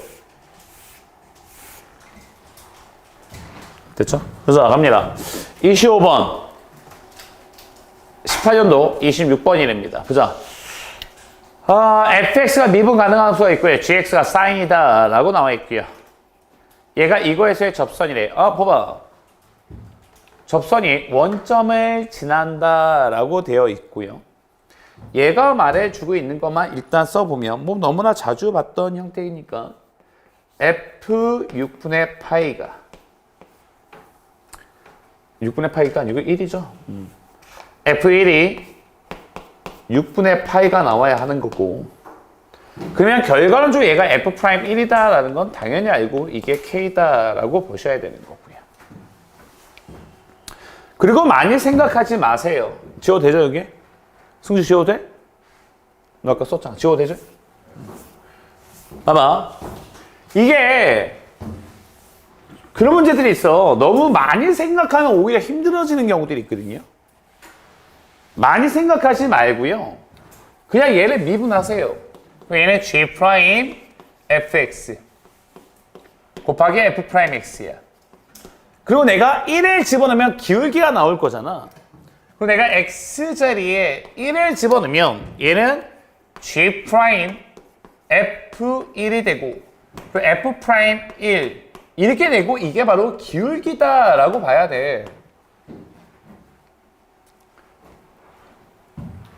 Speaker 1: 됐죠? 그래서 나갑니다. 25번 18년도 26번이랍니다. 보자. fx가 미분 가능한 수가 있고요. gx가 사인이다 라고 나와 있고요. 얘가 이거에서의 접선이래. 봐봐. 접선이 원점을 지난다 라고 되어 있고요. 얘가 말해주고 있는 것만 일단 써보면 뭐 너무나 자주 봤던 형태이니까 f 6분의 파이가 6분의 파이가 아니고 1이죠. f1이 6분의 파이가 나와야 하는 거고, 그러면 결과론적으로 얘가 f'1이다 라는 건 당연히 알고 이게 k다 라고 보셔야 되는 거고요. 그리고 많이 생각하지 마세요. 지워도 되죠 여기? 승주 지워도 돼? 너 아까 썼잖아. 지워도 되죠? 봐봐. 이게 그런 문제들이 있어. 너무 많이 생각하면 오히려 힘들어지는 경우들이 있거든요. 많이 생각하지 말고요. 그냥 얘를 미분하세요. 얘는 G' fx 곱하기 f'x야. 그리고 내가 1을 집어넣으면 기울기가 나올 거잖아. 그리고 내가 x자리에 1을 집어넣으면 얘는 G' f1이 되고 그리고 f'1 이렇게 되고 이게 바로 기울기다라고 봐야 돼.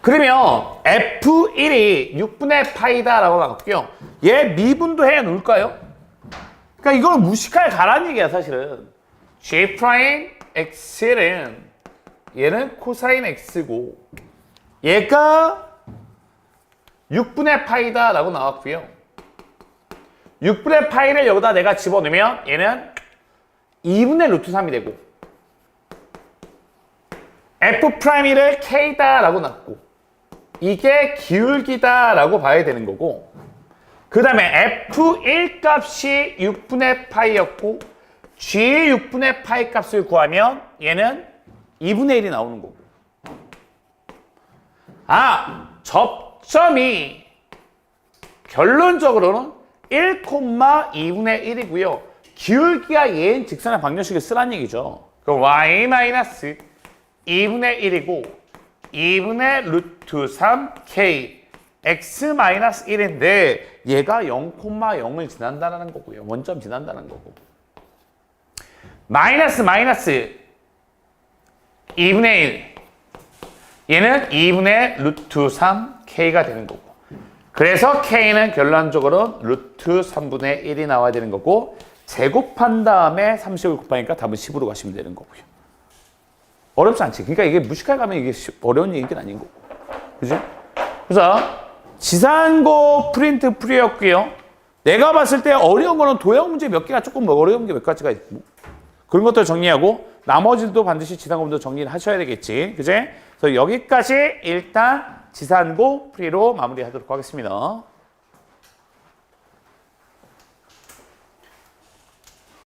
Speaker 1: 그러면 F1이 6분의 파이다라고 나왔고요. 얘 미분도 해 놓을까요? 그러니까 이걸 무식할 가라는 얘기야 사실은. G'X는 얘는 코사인 X고 얘가 6분의 파이다라고 나왔고요. 6분의 파이를 여기다 내가 집어넣으면 얘는 2분의 루트 3이 되고 F'1을 K다라고 났고 이게 기울기다라고 봐야 되는 거고, 그 다음에 F1 값이 6분의 파이였고 G 6분의 파이 값을 구하면 얘는 2분의 1이 나오는 거고, 접점이 결론적으로는 1,2분의 1이고요. 기울기가 얘인 직선의 방정식을 쓰라는 얘기죠. 그럼 y-2분의 1이고 2분의 루트 3k x-1인데 얘가 0,0을 지난다는 거고요. 원점 지난다는 거고. 마이너스 2분의 1 얘는 2분의 루트 3k가 되는 거고, 그래서 k는 결론적으로 루트 3분의 1이 나와야 되는 거고, 제곱한 다음에 30을 곱하니까 답은 10으로 가시면 되는 거고요. 어렵지 않지. 그러니까 이게 무식하게 가면 이게 어려운 얘기는 아닌 거고. 그죠? 그래서 지산고 프린트 풀이였고요. 내가 봤을 때 어려운 거는 도형 문제 몇 개가 조금 어려운 게 몇 가지가 있고, 그런 것들 정리하고 나머지도 반드시 지산고문제 정리를 하셔야 되겠지. 그제? 그래서 여기까지 일단 지산고 프리로 마무리하도록 하겠습니다.